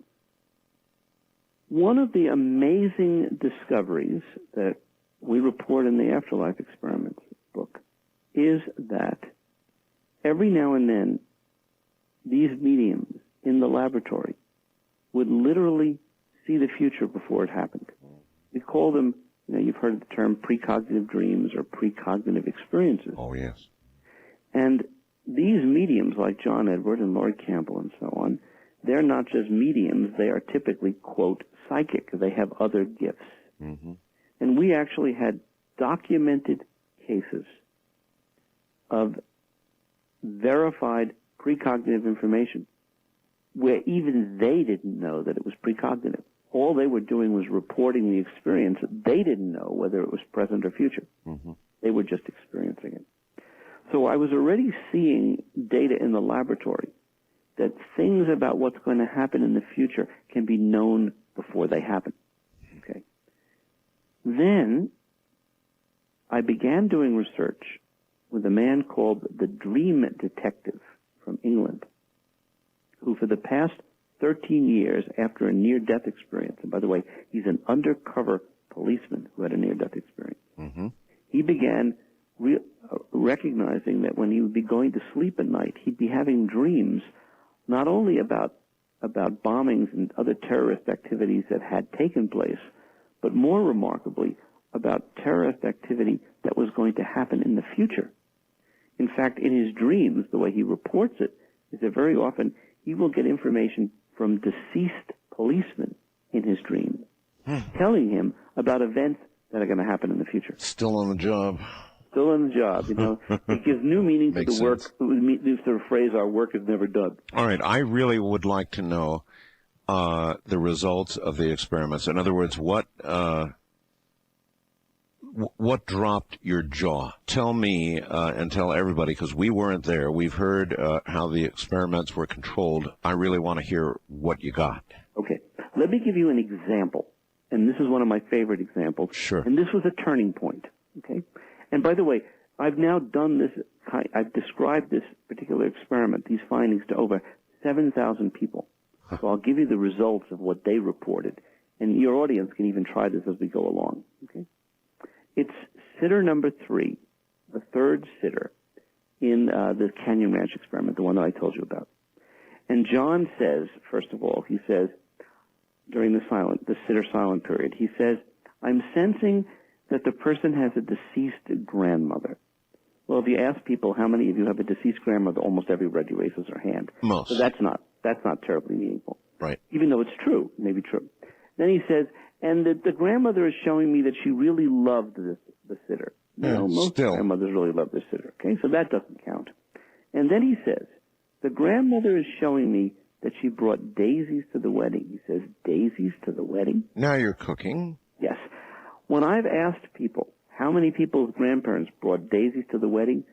one of the amazing discoveries that we report in the Afterlife Experiments book is that every now and then these mediums in the laboratory would literally see the future before it happened. We call them, you've heard the term precognitive dreams or precognitive experiences. Oh, yes. And these mediums, like John Edward and Lori Campbell and so on, they're not just mediums, they are typically, quote, psychic. They have other gifts. Mm-hmm. And we actually had documented cases of verified precognitive information where even they didn't know that it was precognitive. All they were doing was reporting the experience. They didn't know whether it was present or future. Mm-hmm. They were just experiencing it. So I was already seeing data in the laboratory that things about what's going to happen in the future can be known before they happen. Okay. Then I began doing research with a man called the Dream Detective from England, who for the past 13 years after a near-death experience, and by the way, he's an undercover policeman who had a near-death experience, mm-hmm. he began recognizing that when he would be going to sleep at night, he'd be having dreams not only about bombings and other terrorist activities that had taken place, but more remarkably, about terrorist activity that was going to happen in the future. In fact, in his dreams, the way he reports it is that very often he will get information from deceased policemen in his dreams, telling him about events that are going to happen in the future. Still on the job. Still on the job, It gives new meaning to the work. The sort of phrase, our work is never done. All right, I really would like to know the results of the experiments. In other words, what dropped your jaw? Tell me and tell everybody, because we weren't there. We've heard how the experiments were controlled. I really want to hear what you got. Okay. Let me give you an example. And this is one of my favorite examples. Sure. And this was a turning point. Okay. And by the way, I've now done this. I've described this particular experiment, these findings, to over 7,000 people. So I'll give you the results of what they reported. And your audience can even try this as we go along. Okay. It's sitter number 3, the third sitter in the Canyon Ranch experiment, the one that I told you about. And John says, first of all, he says, during the sitter silent period, he says, I'm sensing that the person has a deceased grandmother. Well, if you ask people how many of you have a deceased grandmother, almost everybody raises their hand. Most. So that's not terribly meaningful. Right. Even though it's true, maybe true. Then he says, and the grandmother is showing me that she really loved the sitter. Yeah, Most still. grandmothers really love their sitter. Okay, so that doesn't count. And then he says, the grandmother is showing me that she brought daisies to the wedding. He says, daisies to the wedding? Now you're cooking. Yes. When I've asked people how many people's grandparents brought daisies to the wedding,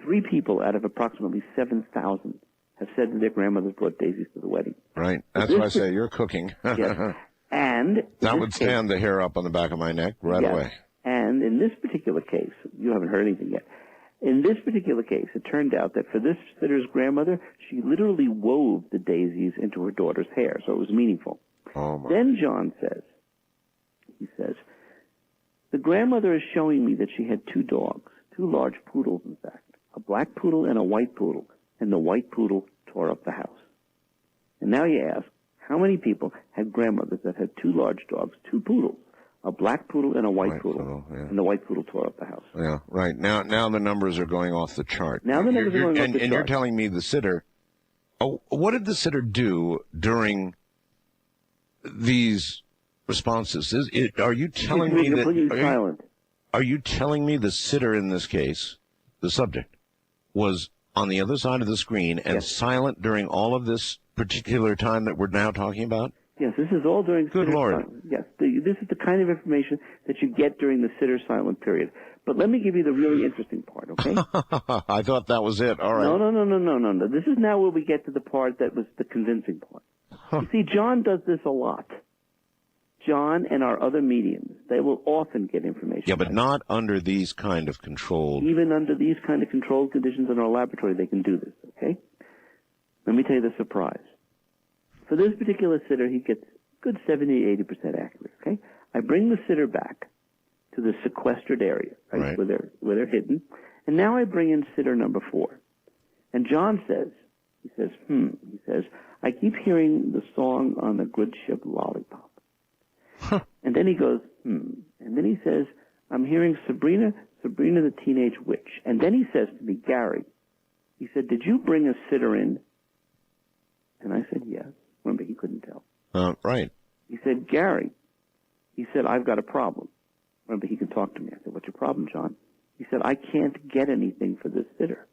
3 people out of approximately 7,000 have said that their grandmothers brought daisies to the wedding. Right. That's why I say you're cooking. Yes. And that would stand the hair up on the back of my neck right away. And in this particular case, you haven't heard anything yet. In this particular case, it turned out that for this sitter's grandmother, she literally wove the daisies into her daughter's hair, so it was meaningful. Oh my. Then John says, he says, the grandmother is showing me that she had 2 dogs, 2 large poodles, in fact, a black poodle and a white poodle, and the white poodle tore up the house. And now you ask, how many people had grandmothers that had 2 large dogs, 2 poodles, a black poodle and a white poodle, and the white poodle tore up the house? Yeah, right. Now the numbers are going off the chart. Now the numbers are going off the chart. And you're telling me the sitter, what did the sitter do during these responses? Are you telling me that... Are you telling me the sitter in this case, the subject, was on the other side of the screen and silent during all of this particular time that we're now talking about? Yes, this is all during Good Lord. Silent. Yes, this is the kind of information that you get during the sitter silent period. But let me give you the really interesting part, okay? I thought that was it. All right. No. This is now where we get to the part that was the convincing part. You see, John does this a lot. John and our other mediums, they will often get information. Yeah, but not under these kind of controlled... Even under these kind of controlled conditions in our laboratory, they can do this, okay? Let me tell you the surprise. For this particular sitter, he gets good 70-80% accurate, okay? I bring the sitter back to the sequestered area, right? Where they're hidden. And now I bring in sitter number 4. And John says, he says, I keep hearing the song on the good ship Lollipop. And then he goes, And then he says, I'm hearing Sabrina the Teenage Witch. And then he says to me, Gary, he said, did you bring a sitter in? And I said, yes. Remember, he couldn't tell. Right. He said, Gary, he said, I've got a problem. Remember, he could talk to me. I said, what's your problem, John? He said, I can't get anything for this sitter.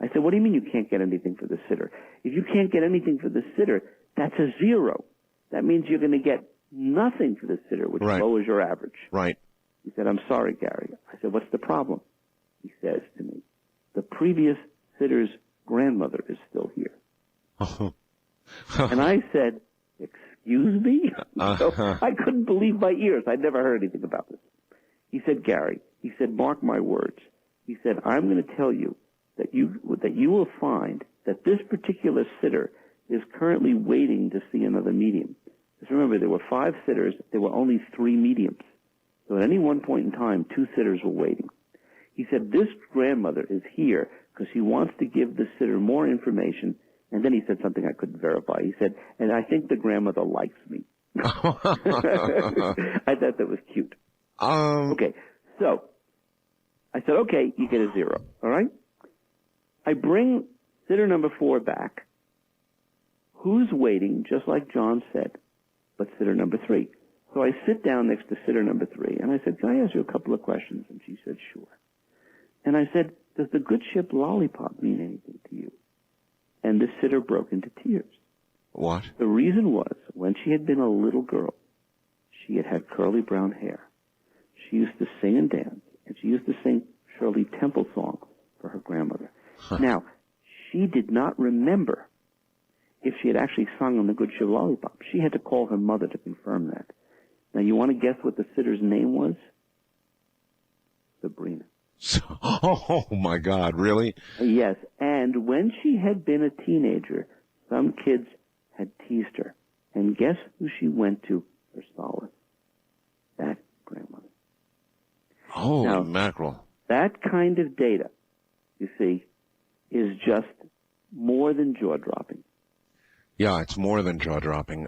I said, what do you mean you can't get anything for this sitter? If you can't get anything for this sitter, that's a 0. That means you're going to get nothing for this sitter, which lowers your average. Right. He said, I'm sorry, Gary. I said, what's the problem? He says to me, the previous sitter's grandmother is still here. And I said, excuse me? So I couldn't believe my ears. I'd never heard anything about this. He said, Gary, he said, mark my words. He said, I'm going to tell you that you will find that this particular sitter is currently waiting to see another medium. Just remember, there were 5 sitters. There were only 3 mediums. So at any one point in time, 2 sitters were waiting. He said, this grandmother is here because she wants to give the sitter more information. And then he said something I couldn't verify. He said, and I think the grandmother likes me. I thought that was cute. Okay, so I said, okay, you get a 0, all right? I bring sitter number 4 back. Who's waiting, just like John said, but sitter number 3. So I sit down next to sitter number 3, and I said, can I ask you a couple of questions? And she said, sure. And I said, does the good ship Lollipop mean anything to you? And the sitter broke into tears. What? The reason was, when she had been a little girl, she had curly brown hair. She used to sing and dance, and she used to sing Shirley Temple songs for her grandmother. Now, she did not remember if she had actually sung on the good ship Lollipop. She had to call her mother to confirm that. Now, you want to guess what the sitter's name was? Sabrina. Oh, my God, really? Yes, and when she had been a teenager, some kids had teased her. And guess who she went to for solace? That grandmother. Holy mackerel. That kind of data, you see, is just more than jaw-dropping. Yeah, it's more than jaw-dropping.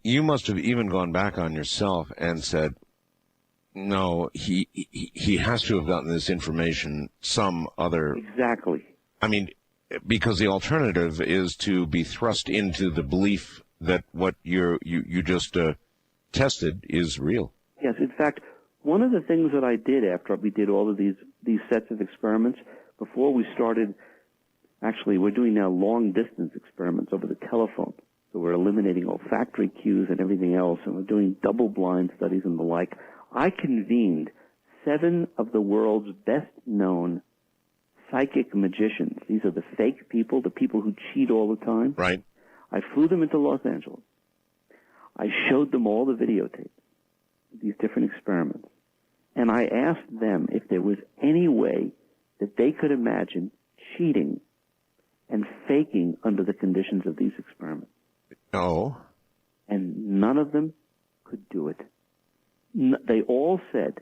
You must have even gone back on yourself and said, no, he has to have gotten this information some other... Exactly. I mean, because the alternative is to be thrust into the belief that what you just tested is real. Yes, in fact, one of the things that I did after we did all of these sets of experiments, before we started, actually we're doing now long-distance experiments over the telephone. So we're eliminating olfactory cues and everything else, and we're doing double-blind studies and the like. I convened 7 of the world's best-known psychic magicians. These are the fake people, the people who cheat all the time. Right. I flew them into Los Angeles. I showed them all the videotapes, these different experiments. And I asked them if there was any way that they could imagine cheating and faking under the conditions of these experiments. Oh. And none of them could do it. They all said,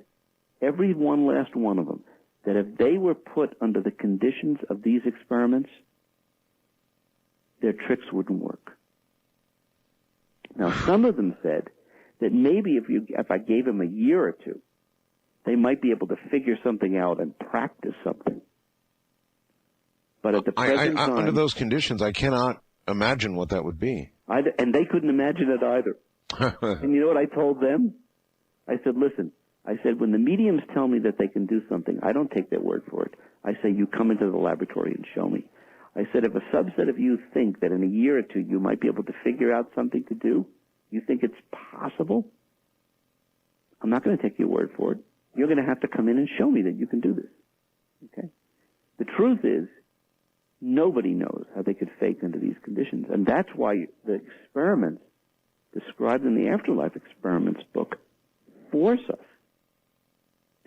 every one last one of them, that if they were put under the conditions of these experiments, their tricks wouldn't work. Now, some of them said that maybe if I gave them a year or two, they might be able to figure something out and practice something. But at the present time, under those conditions, I cannot imagine what that would be. And they couldn't imagine it either. And you know what I told them? I said, listen, I said, when the mediums tell me that they can do something, I don't take their word for it. I say, you come into the laboratory and show me. I said, if a subset of you think that in a year or two you might be able to figure out something to do, you think it's possible, I'm not going to take your word for it. You're going to have to come in and show me that you can do this. Okay? The truth is, nobody knows how they could fake under these conditions. And that's why the experiments described in the Afterlife Experiments book force us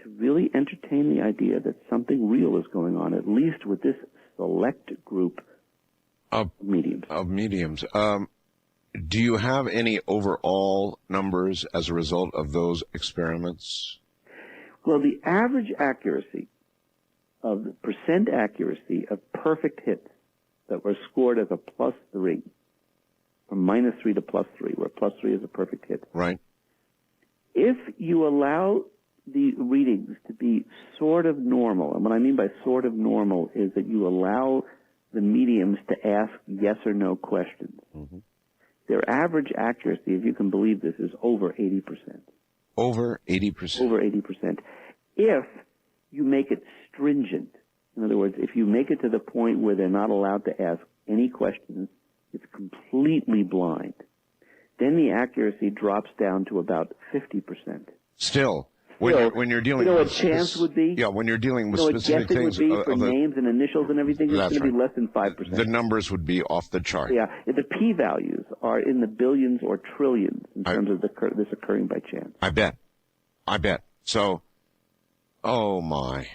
to really entertain the idea that something real is going on, at least with this select group of mediums. Do you have any overall numbers as a result of those experiments? Well, the average accuracy of the percent accuracy of perfect hits that were scored as a +3, from -3 to +3, where +3 is a perfect hit. Right. If you allow the readings to be sort of normal, and what I mean by sort of normal is that you allow the mediums to ask yes or no questions. Mm-hmm. Their average accuracy, if you can believe this, is over 80%. Over 80%? Over 80%. If you make it stringent, in other words, if you make it to the point where they're not allowed to ask any questions, it's completely blind, then the accuracy drops down to about 50%. Still, when you're dealing with... You know what chance would be? Yeah, when you're dealing with specific things... would be for names and initials and everything, it's going to be less than 5%. The numbers would be off the chart. Yeah, the p-values are in the billions or trillions in terms of this occurring by chance. I bet. So, oh my.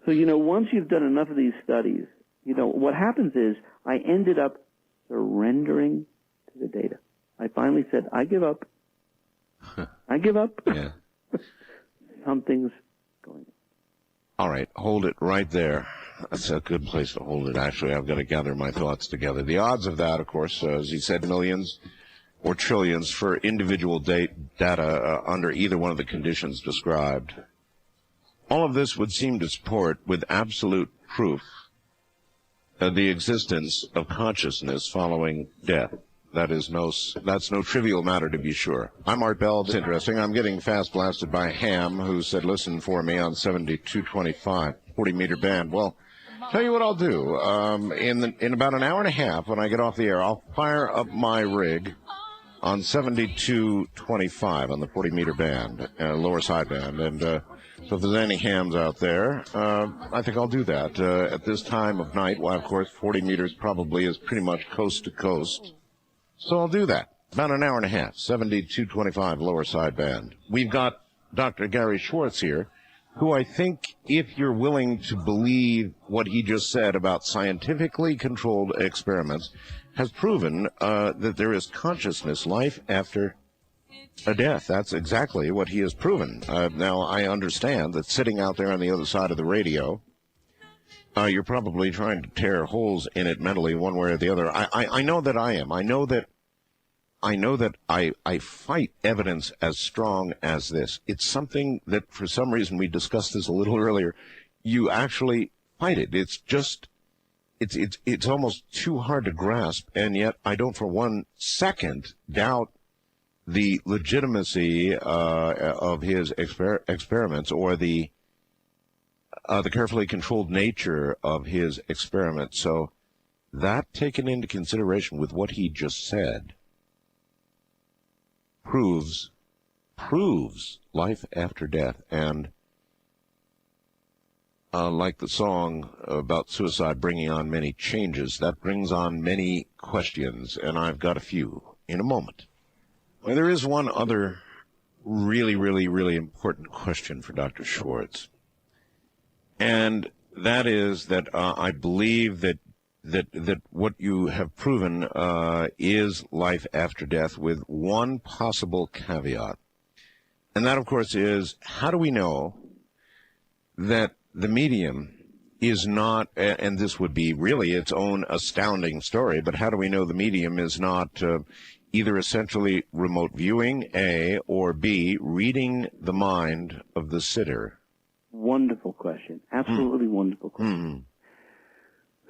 So, once you've done enough of these studies, what happens is I ended up surrendering to the data. I finally said, I give up. I give up. Yeah. Something's going on. All right, hold it right there. That's a good place to hold it, actually. I've got to gather my thoughts together. The odds of that, of course, as he said, millions or trillions for individual data under either one of the conditions described. All of this would seem to support, with absolute proof, the existence of consciousness following death. That's no trivial matter, to be sure. I'm Art Bell. It's interesting. I'm getting fast blasted by Ham, who said, listen for me on 7225, 40-meter band. Well, tell you what I'll do. In about an hour and a half, when I get off the air, I'll fire up my rig on 7225 on the 40-meter band, lower sideband. And so if there's any hams out there, I think I'll do that. At this time of night, well, of course, 40 meters probably is pretty much coast to coast. So I'll do that. About an hour and a half, 7225 lower sideband. We've got Dr. Gary Schwartz here, who I think, if you're willing to believe what he just said about scientifically controlled experiments, has proven that there is consciousness, life after a death. That's exactly what he has proven. Now, I understand that sitting out there on the other side of the radio, you're probably trying to tear holes in it mentally one way or the other. I know that I am. I know that I fight evidence as strong as this. It's something that, for some reason, we discussed this a little earlier, you actually fight it. It's just, it's almost too hard to grasp, and yet I don't for one second doubt the legitimacy of his experiments, or the carefully controlled nature of his experiments. So that, taken into consideration with what he just said, proves life after death. And like the song about suicide bringing on many changes, that brings on many questions, and I've got a few in a moment. Well, there is one other really, really, really important question for Dr. Schwartz, and that is that I believe that what you have proven is life after death, with one possible caveat. And that, of course, is, how do we know that the medium is not, and this would be really its own astounding story, but how do we know the medium is not either essentially remote viewing, A, or B, reading the mind of the sitter? Wonderful question. Absolutely wonderful question.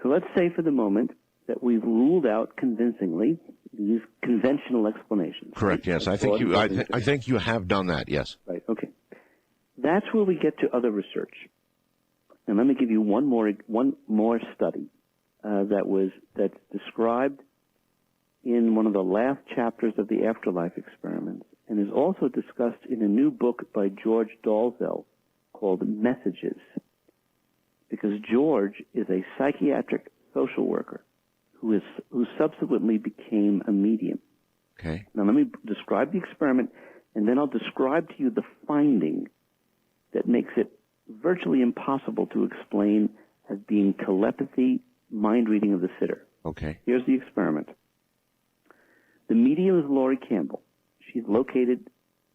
So let's say for the moment that we've ruled out convincingly these conventional explanations. Correct, yes. I think you have done that, yes. Right, okay. That's where we get to other research. And let me give you one more study that's described in one of the last chapters of the Afterlife experiments, and is also discussed in a new book by George Dalzell called Messages, because George is a psychiatric social worker who subsequently became a medium. Okay. Now let me describe the experiment, and then I'll describe to you the finding that makes it virtually impossible to explain as being telepathy, mind reading of the sitter. Okay. Here's the experiment. The medium is Laurie Campbell. She's located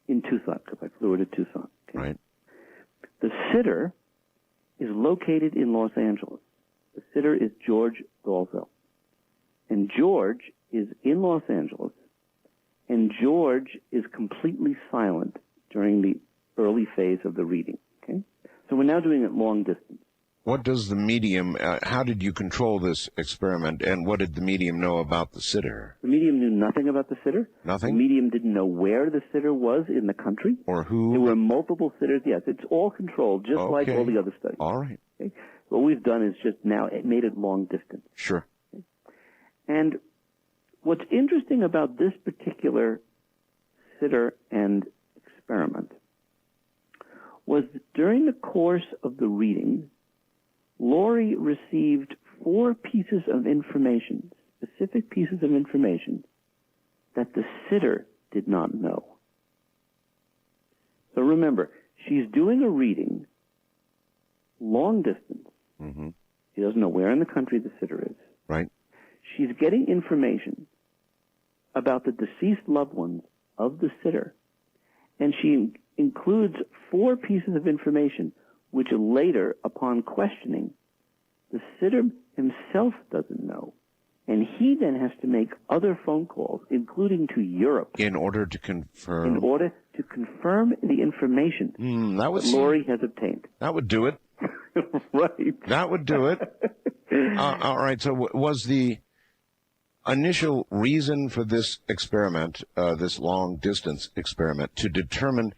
in Tucson, because I flew her to Tucson. Okay? Right. The sitter is located in Los Angeles. The sitter is George Dalzell. And George is in Los Angeles, and George is completely silent during the early phase of the reading. Okay? So we're now doing it long distance. What does the medium, how did you control this experiment, and what did the medium know about the sitter? The medium knew nothing about the sitter. Nothing? The medium didn't know where the sitter was in the country. Or who? There were multiple sitters. Yes, it's all controlled, just like all the other studies. All right. Okay? What we've done is just now made it long distance. Sure. Okay? And what's interesting about this particular sitter and experiment was that during the course of the reading, Laurie received 4 pieces of information, specific pieces of information, that the sitter did not know. So remember, she's doing a reading long distance. Mm-hmm. She doesn't know where in the country the sitter is. Right. She's getting information about the deceased loved ones of the sitter, and she includes 4 pieces of information which later, upon questioning, the sitter himself doesn't know. And he then has to make other phone calls, including to Europe. In order to confirm? In order to confirm the information that Laurie has obtained. That would do it. Right. That would do it. All right, so was the initial reason for this experiment, this long-distance experiment, to determine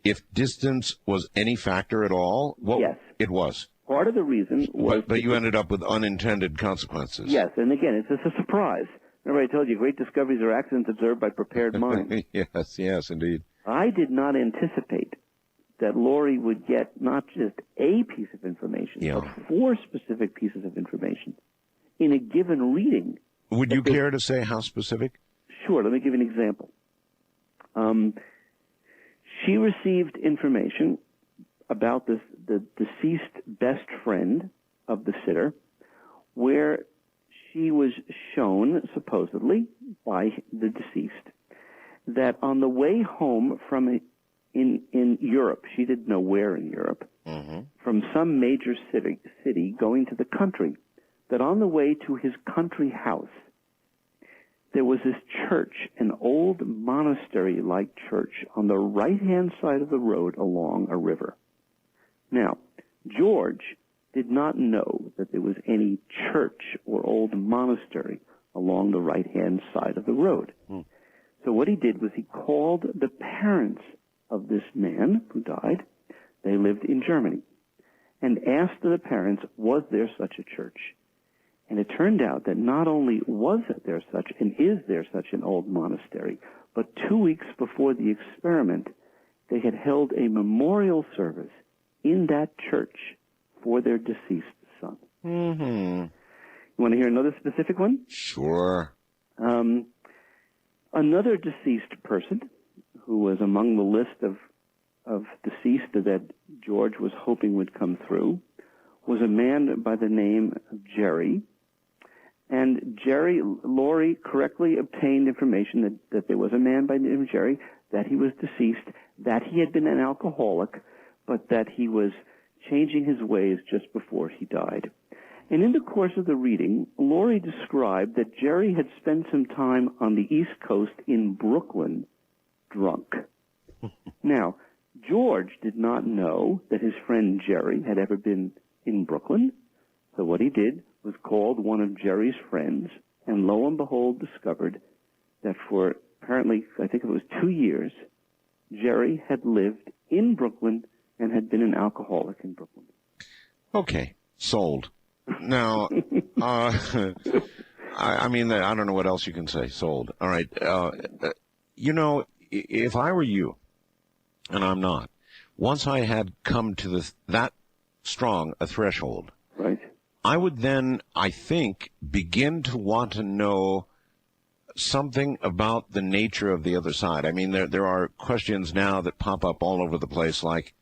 if distance was any factor at all? Yes. It was. Part of the reason was... But you ended up with unintended consequences. Yes, and again, it's just a surprise. Remember I told you, great discoveries are accidents observed by prepared minds. Yes, indeed. I did not anticipate that Laurie would get not just a piece of information, but 4 specific pieces of information in a given reading. Would you care to say how specific? Sure, let me give you an example. She received information about the deceased best friend of the sitter, where she was shown, supposedly, by the deceased, that on the way home from in Europe, she didn't know where in Europe, from some major city going to the country, that on the way to his country house, there was this church, an old monastery-like church on the right-hand side of the road along a river. Now, George did not know that there was any church or old monastery along the right-hand side of the road. So what he did was he called the parents of this man who died. They lived in Germany. And asked the parents, was there such a church? And it turned out that not only was there such and is there such an old monastery, but 2 weeks before the experiment, they had held a memorial service in that church for their deceased son. Mm-hmm. You want to hear another specific one? Sure. Another deceased person who was among the list of deceased that George was hoping would come through was a man by the name of Jerry. And Laurie correctly obtained information that there was a man by the name of Jerry, that he was deceased, that he had been an alcoholic, but that he was changing his ways just before he died. And in the course of the reading, Laurie described that Jerry had spent some time on the East Coast in Brooklyn drunk. Now, George did not know that his friend Jerry had ever been in Brooklyn, so what he did was called one of Jerry's friends, and lo and behold discovered that for apparently, I think it was 2 years, Jerry had lived in Brooklyn and had been an alcoholic in Brooklyn. Okay, sold. Now, I mean, I don't know what else you can say. Sold. All right. You know, if I were you, and I'm not, once I had come to that strong a threshold, right, I would then, I think, begin to want to know something about the nature of the other side. I mean, there are questions now that pop up all over the place, like,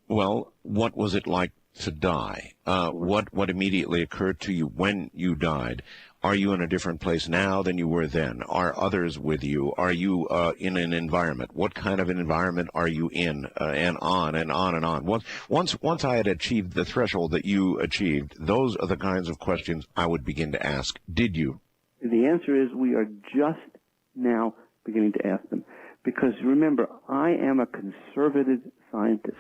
well, what was it like to die? What immediately occurred to you when you died? Are you in a different place now than you were then? Are others with you? Are you in an environment? What kind of an environment are you in? And on and on and on. Once I had achieved the threshold that you achieved, those are the kinds of questions I would begin to ask. Did you? The answer is we are just now beginning to ask them. Because remember, I am a conservative scientist.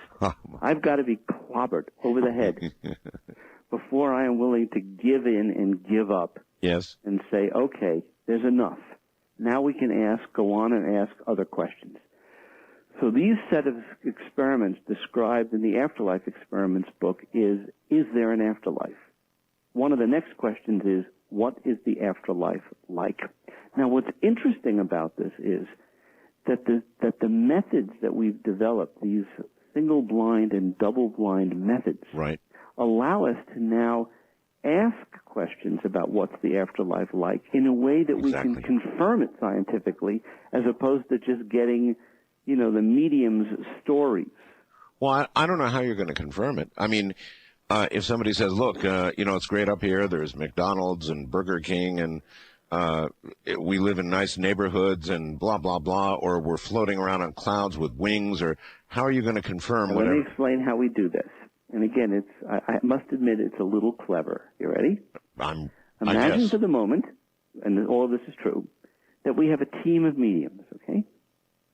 I've got to be clobbered over the head before I am willing to give in and give up. Yes. And say, okay, there's enough. Now we can go on and ask other questions. So these set of experiments described in the Afterlife Experiments book is there an afterlife? One of the next questions is, what is the afterlife like? Now what's interesting about this is that the methods that we've developed, these single-blind and double-blind methods, right, allow us to now ask questions about what's the afterlife like in a way that we can confirm it scientifically, as opposed to just getting, the medium's stories. Well, I don't know how you're going to confirm it. I mean, if somebody says, look, it's great up here, there's McDonald's and Burger King and we live in nice neighborhoods and blah, blah, blah, or we're floating around on clouds with wings, or how are you going to confirm now, whatever? Let me explain how we do this. And again, I must admit it's a little clever. You ready? Imagine for the moment, and all of this is true, that we have a team of mediums, okay?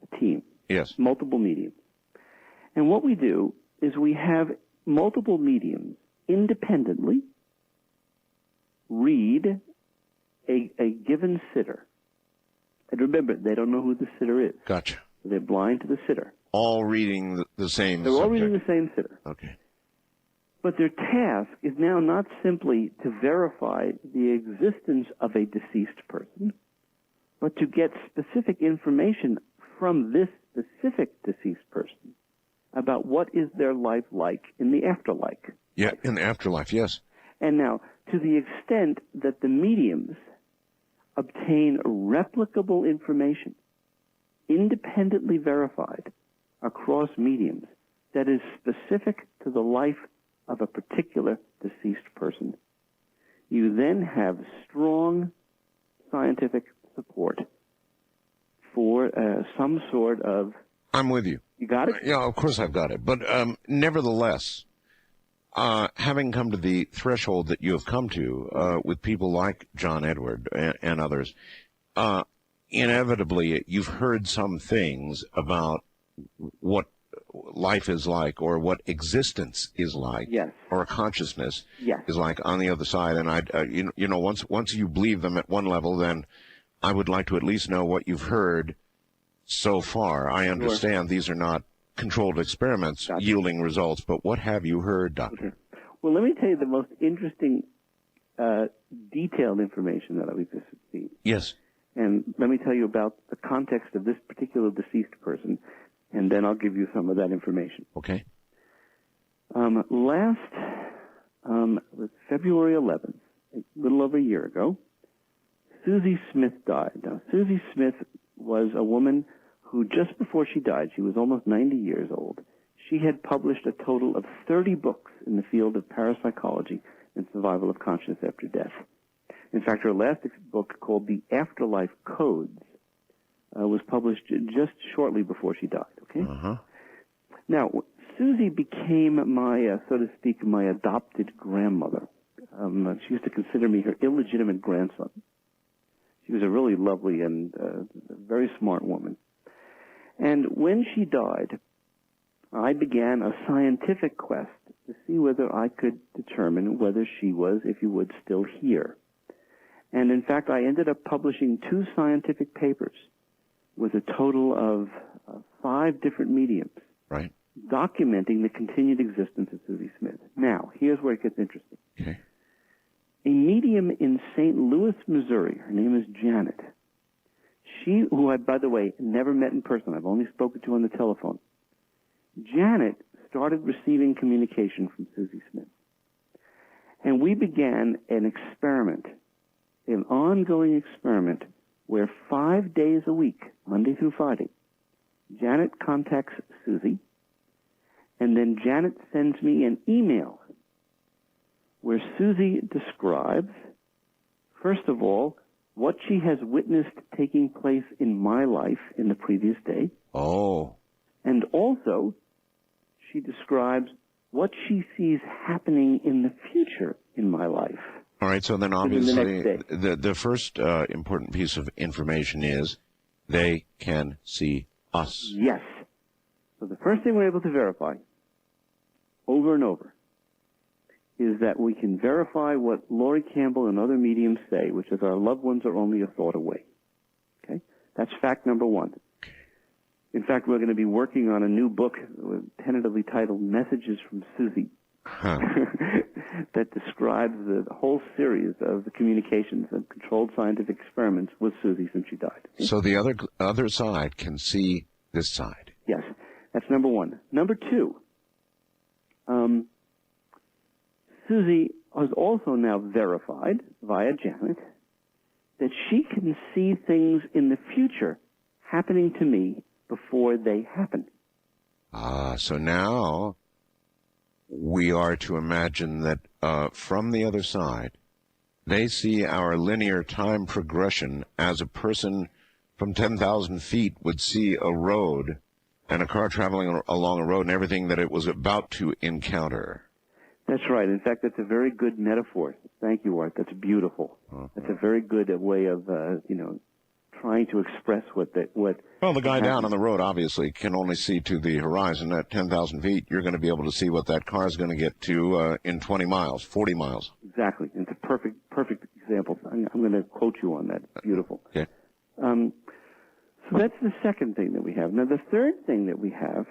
A team. Yes. Multiple mediums. And what we do is we have multiple mediums independently read a given sitter. And remember, they don't know who the sitter is. Gotcha. So they're blind to the sitter. All reading the same They're all reading the same sitter. Okay. But their task is now not simply to verify the existence of a deceased person, but to get specific information from this specific deceased person about what is their life like in the afterlife. Yeah, in the afterlife, yes. And now, to the extent that the mediums obtain replicable information, independently verified across mediums, that is specific to the life of a particular deceased person, you then have strong scientific support for some sort of... I'm with you. You got it? Yeah, of course I've got it. But nevertheless, having come to the threshold that you have come to with people like John Edward and others, inevitably you've heard some things about what life is like, or what existence is like, yes, or consciousness, yes, is like on the other side. And once you believe them at one level, then I would like to at least know what you've heard so far. I understand these are not controlled experiments yielding results, but what have you heard, Doctor? Well, let me tell you the most interesting detailed information that we've received. Yes. And let me tell you about the context of this particular deceased person, and then I'll give you some of that information. Okay. Last February 11th, a little over a year ago, Susie Smith died. Now, Susie Smith was a woman who, just before she died, she was almost 90 years old, she had published a total of 30 books in the field of parapsychology and survival of consciousness after death. In fact, her last book, called The Afterlife Codes, was published just shortly before she died, okay? Uh-huh. Now, Susie became my, so to speak, my adopted grandmother. She used to consider me her illegitimate grandson. She was a really lovely and very smart woman. And when she died, I began a scientific quest to see whether I could determine whether she was, if you would, still here. And in fact, I ended up publishing 2 scientific papers with a total of 5 different mediums, right, documenting the continued existence of Susie Smith. Now, here's where it gets interesting. Okay. A medium in St. Louis, Missouri, her name is Janet. She, who I, by the way, never met in person, I've only spoken to on the telephone. Janet started receiving communication from Susie Smith. And we began an experiment, an ongoing experiment, where 5 days a week, Monday through Friday, Janet contacts Susie, and then Janet sends me an email where Susie describes, first of all, what she has witnessed taking place in my life in the previous day. Oh. And also, she describes what she sees happening in the future in my life. All right, so then obviously the first important piece of information is they can see us. Yes. So the first thing we're able to verify over and over is that we can verify what Laurie Campbell and other mediums say, which is our loved ones are only a thought away. Okay? That's fact number 1. In fact, we're going to be working on a new book tentatively titled Messages from Susie that describes the whole series of the communications and controlled scientific experiments with Susie since she died. So the other side can see this side. Yes. That's number 1. Number 2, Susie has also now verified via Janet that she can see things in the future happening to me before they happen. So now we are to imagine that from the other side, they see our linear time progression as a person from 10,000 feet would see a road and a car traveling along a road and everything that it was about to encounter. That's right. In fact, that's a very good metaphor. Thank you, Art. That's beautiful. That's a very good way of, trying to express what. Well, the guy down on the road obviously can only see to the horizon at 10,000 feet. You're going to be able to see what that car is going to get to in 20 miles, 40 miles. Exactly. It's a perfect example. I'm going to quote you on that. It's beautiful. Okay. So that's the second thing that we have. Now, the third thing that we have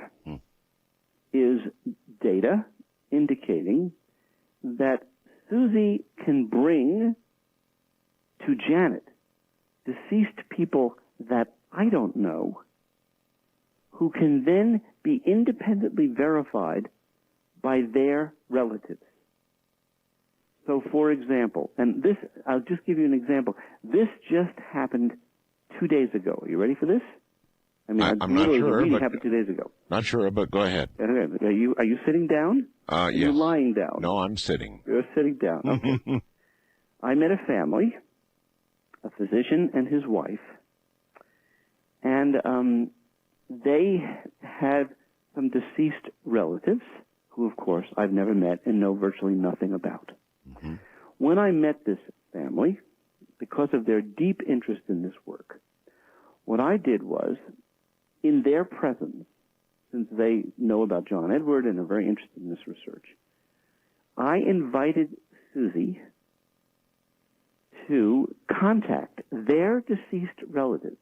is data indicating that Susie can bring to Janet deceased people that I don't know, who can then be independently verified by their relatives. So, for example, and this, I'll just give you an example. This just happened 2 days ago. Are you ready for this? I mean, I'm not sure, it but happened 2 days ago. Not sure, but go ahead. Are you sitting down? Yes. You're lying down. No, I'm sitting. You're sitting down. Okay. I met a family, a physician and his wife, and they had some deceased relatives who, of course, I've never met and know virtually nothing about. Mm-hmm. When I met this family, because of their deep interest in this work, what I did was, in their presence, since they know about John Edward and are very interested in this research, I invited Susie to contact their deceased relatives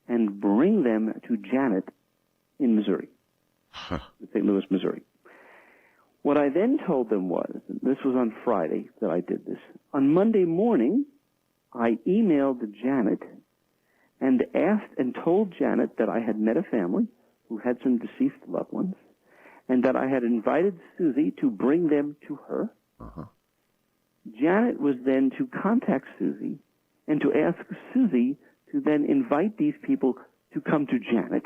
and bring them to Janet in Missouri, St. Louis, Missouri. What I then told them was, and this was on Friday that I did this, on Monday morning, I emailed Janet and asked and told Janet that I had met a family who had some deceased loved ones, and that I had invited Susie to bring them to her. Janet was then to contact Susie and to ask Susie to then invite these people to come to Janet.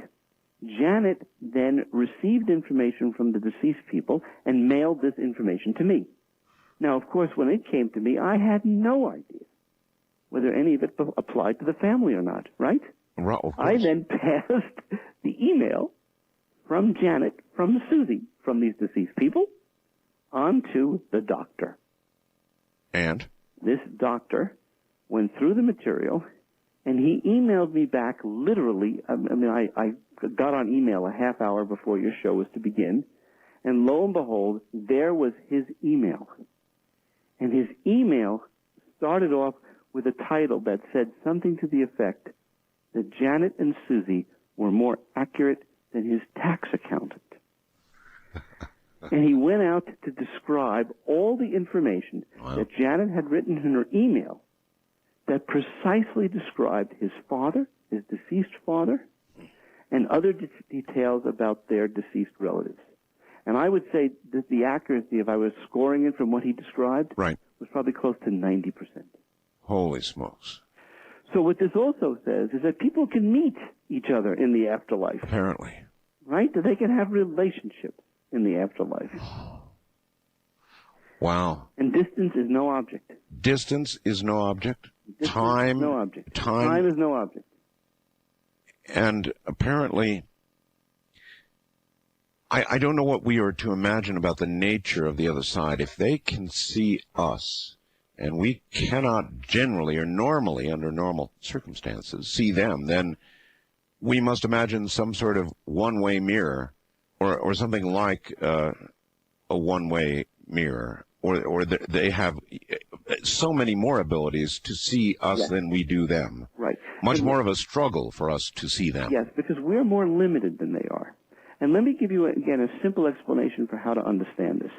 Janet then received information from the deceased people and mailed this information to me. Now, of course, when it came to me, I had no idea whether any of it applied to the family or not, right? Right, of course. I then passed the email from Janet, from Susie, from these deceased people, on to the doctor. And? This doctor went through the material, and he emailed me back literally. I got on email a half hour before your show was to begin, and lo and behold, there was his email. And his email started off with a title that said something to the effect that Janet and Susie were more accurate than his tax accountant. And he went out to describe all the information that Janet had written in her email that precisely described his father, his deceased father, and other details about their deceased relatives. And I would say that the accuracy, if I was scoring it from what he described, was probably close to 90%. Holy smokes. So what this also says is that people can meet each other in the afterlife. Apparently. Right? That they can have relationships in the afterlife. Wow. And distance is no object. Distance is no object. Time is no object. Time is no object. And apparently, I don't know what we are to imagine about the nature of the other side. If they can see us, and we cannot generally or normally, under normal circumstances, see them, then we must imagine some sort of one-way mirror, or something like a one-way mirror, or they have so many more abilities to see us than we do them. Right. Much more of a struggle for us to see them. Yes, because we're more limited than they are. And let me give you, again, a simple explanation for how to understand this.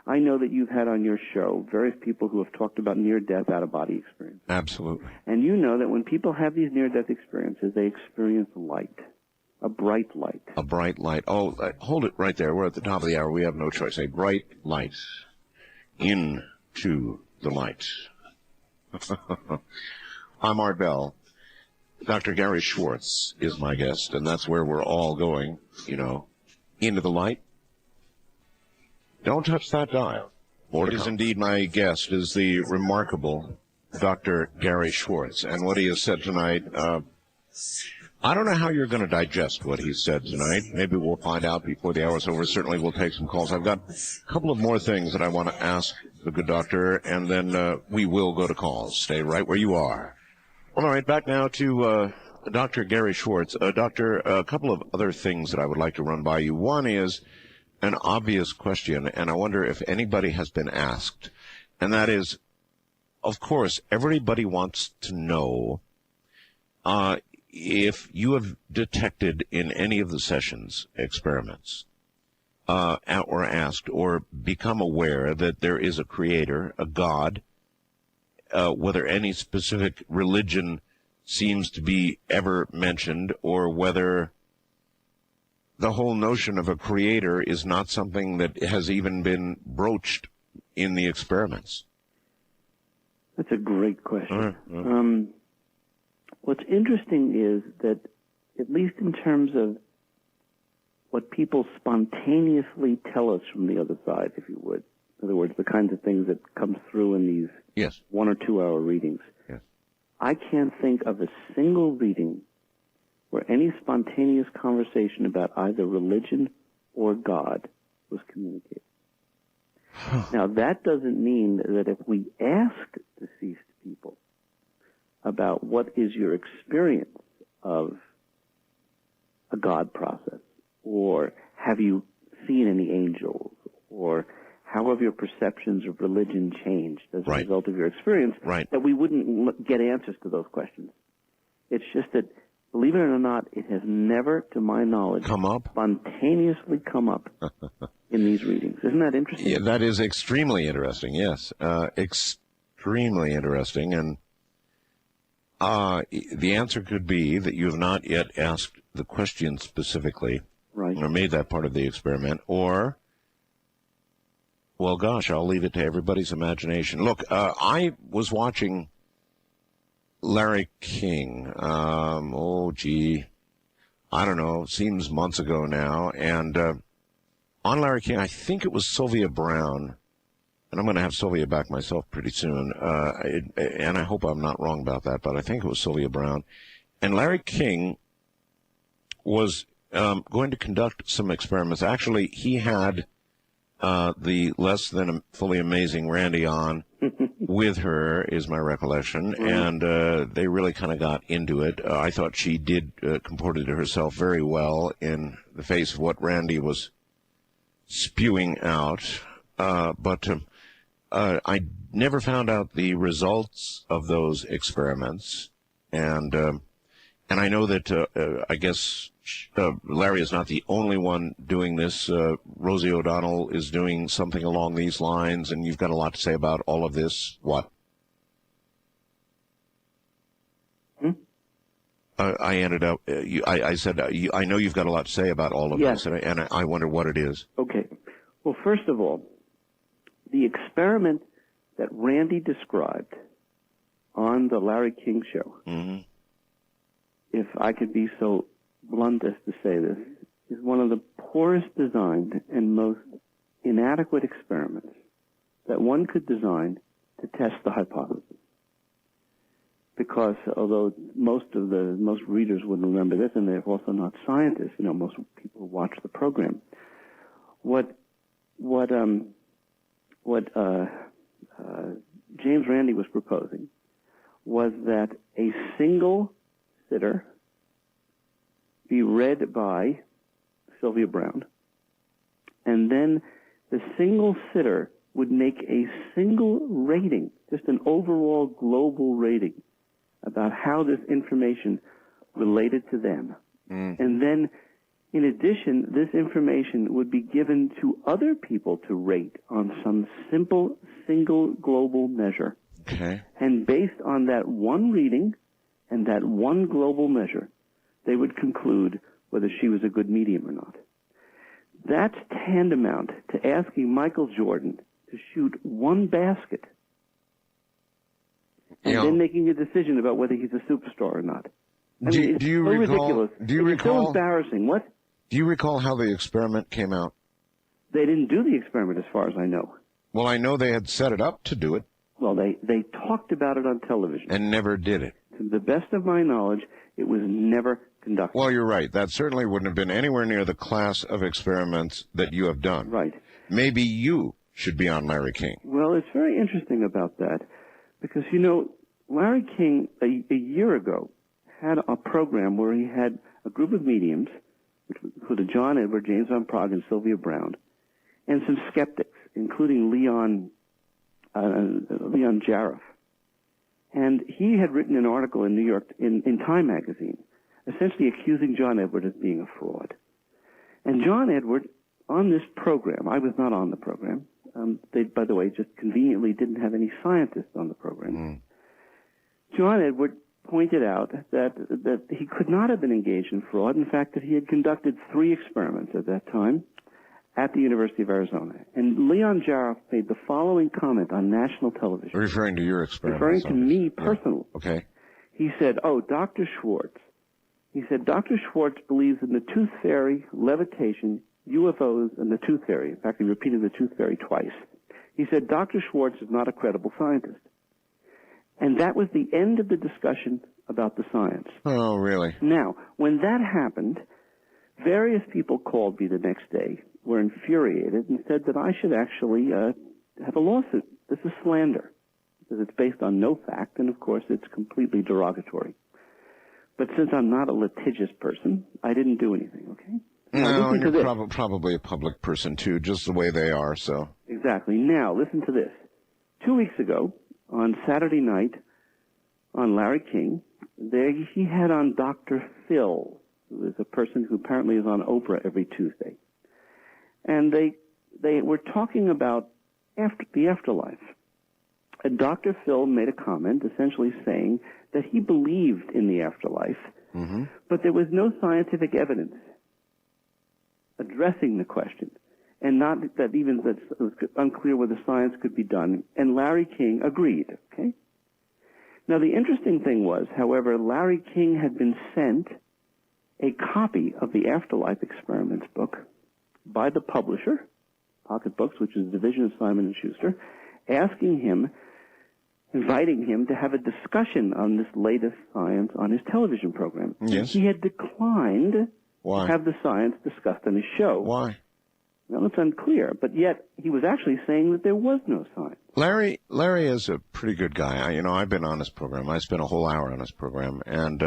I know that you've had on your show various people who have talked about near-death, out-of-body experiences. Absolutely. And you know that when people have these near-death experiences, they experience light, a bright light. A bright light. Oh, hold it right there. We're at the top of the hour. We have no choice. A bright light into the light. I'm Art Bell. Dr. Gary Schwartz is my guest, and that's where we're all going, into the light. Don't touch that dial. It is indeed my guest, is the remarkable Dr. Gary Schwartz. And what he has said tonight, I don't know how you're going to digest what he said tonight. Maybe we'll find out before the hour's over. Certainly we'll take some calls. I've got a couple of more things that I want to ask the good doctor, and then we will go to calls. Stay right where you are. All right, back now to Dr. Gary Schwartz. Doctor, a couple of other things that I would like to run by you. One is an obvious question, and I wonder if anybody has been asked, and that is, of course, everybody wants to know if you have detected in any of the sessions, experiments, or asked or become aware that there is a creator, a God, whether any specific religion seems to be ever mentioned, or whether the whole notion of a creator is not something that has even been broached in the experiments. That's a great question. What's interesting is that, at least in terms of what people spontaneously tell us from the other side, if you would, in other words, the kinds of things that come through in these 1 or 2 hour readings, I can't think of a single reading where any spontaneous conversation about either religion or God was communicated. Now, that doesn't mean that if we ask deceased people about what is your experience of a God process, or have you seen any angels, or how have your perceptions of religion changed as a Right. result of your experience, Right. that we wouldn't get answers to those questions. It's just that, believe it or not, it has never, to my knowledge, Come up? spontaneously come up in these readings. Isn't that interesting? Yeah, that is extremely interesting, yes. Extremely interesting. And the answer could be that you have not yet asked the question specifically, Right. or made that part of the experiment, or, well, gosh, I'll leave it to everybody's imagination. Look, I was watching Larry King, I don't know, seems months ago now, and on Larry King, I think it was Sylvia Brown, and I'm going to have Sylvia back myself pretty soon, and I hope I'm not wrong about that, but I think it was Sylvia Brown. And Larry King was going to conduct some experiments. Actually, he had the less than fully amazing Randy on with her, is my recollection, and they really kind of got into it. I thought she did comported herself very well in the face of what Randy was spewing out, but I never found out the results of those experiments, and I know that I guess Larry is not the only one doing this. Rosie O'Donnell is doing something along these lines, and you've got a lot to say about all of this. What? I ended up. I said I know you've got a lot to say about all of Yes. this, and I wonder what it is. Okay. Well, first of all, the experiment that Randy described on the Larry King show, Mm-hmm. if I could be so blunt as to say this, is one of the poorest designed and most inadequate experiments that one could design to test the hypothesis. Because although most readers wouldn't remember this, and they're also not scientists, most people who watch the program, what James Randi was proposing was that a single sitter be read by Sylvia Brown, and then the single sitter would make a single rating, just an overall global rating, about how this information related to them. And then, in addition, this information would be given to other people to rate on some simple, single global measure. Okay. And based on that one reading and that one global measure, they would conclude whether she was a good medium or not. That's tantamount to asking Michael Jordan to shoot one basket and then making a decision about whether he's a superstar or not. I mean, it's so ridiculous. It's so embarrassing. What? Do you recall how the experiment came out? They didn't do the experiment as far as I know. Well, I know they had set it up to do it. Well, they talked about it on television. And never did it. To the best of my knowledge, it was never conducted. Well, you're right. That certainly wouldn't have been anywhere near the class of experiments that you have done. Right. Maybe you should be on Larry King. Well, it's very interesting about that because, Larry King, a year ago, had a program where he had a group of mediums, which included John Edward, James Van Praagh, and Sylvia Brown, and some skeptics, including Leon Jarrett. And he had written an article in New York, in Time magazine, essentially accusing John Edward of being a fraud. And John Edward, on this program, I was not on the program. They, by the way, just conveniently didn't have any scientists on the program. John Edward pointed out that he could not have been engaged in fraud. In fact, that he had conducted 3 experiments at that time at the University of Arizona. And Leon Jarrett made the following comment on national television. Referring to your experiment. Referring to me personally. Yeah. Okay. He said, Dr. Schwartz. He said, Dr. Schwartz believes in the tooth fairy, levitation, UFOs, and the tooth fairy. In fact, he repeated the tooth fairy twice. He said, Dr. Schwartz is not a credible scientist. And that was the end of the discussion about the science. Oh, really? Now, when that happened, various people called me the next day, were infuriated, and said that I should actually have a lawsuit. This is slander, because it's based on no fact, and of course it's completely derogatory. But since I'm not a litigious person, I didn't do anything, okay? No, and you're probably a public person, too, just the way they are, so. Exactly. Now, listen to this. 2 weeks ago, on Saturday night, on Larry King, he had on Dr. Phil, who is a person who apparently is on Oprah every Tuesday. And they were talking about the afterlife. And Dr. Phil made a comment essentially saying that he believed in the afterlife, but there was no scientific evidence addressing the question, and not that even that it was unclear whether science could be done. And Larry King agreed. Okay. Now the interesting thing was, however, Larry King had been sent a copy of the Afterlife Experiments book by the publisher, Pocket Books, which is a division of Simon & Schuster, inviting him to have a discussion on this latest science on his television program. Yes. He had declined Why? to have the science discussed on his show. Why? Well, it's unclear, but yet he was actually saying that there was no science. Larry is a pretty good guy. I've been on his program. I spent a whole hour on his program, and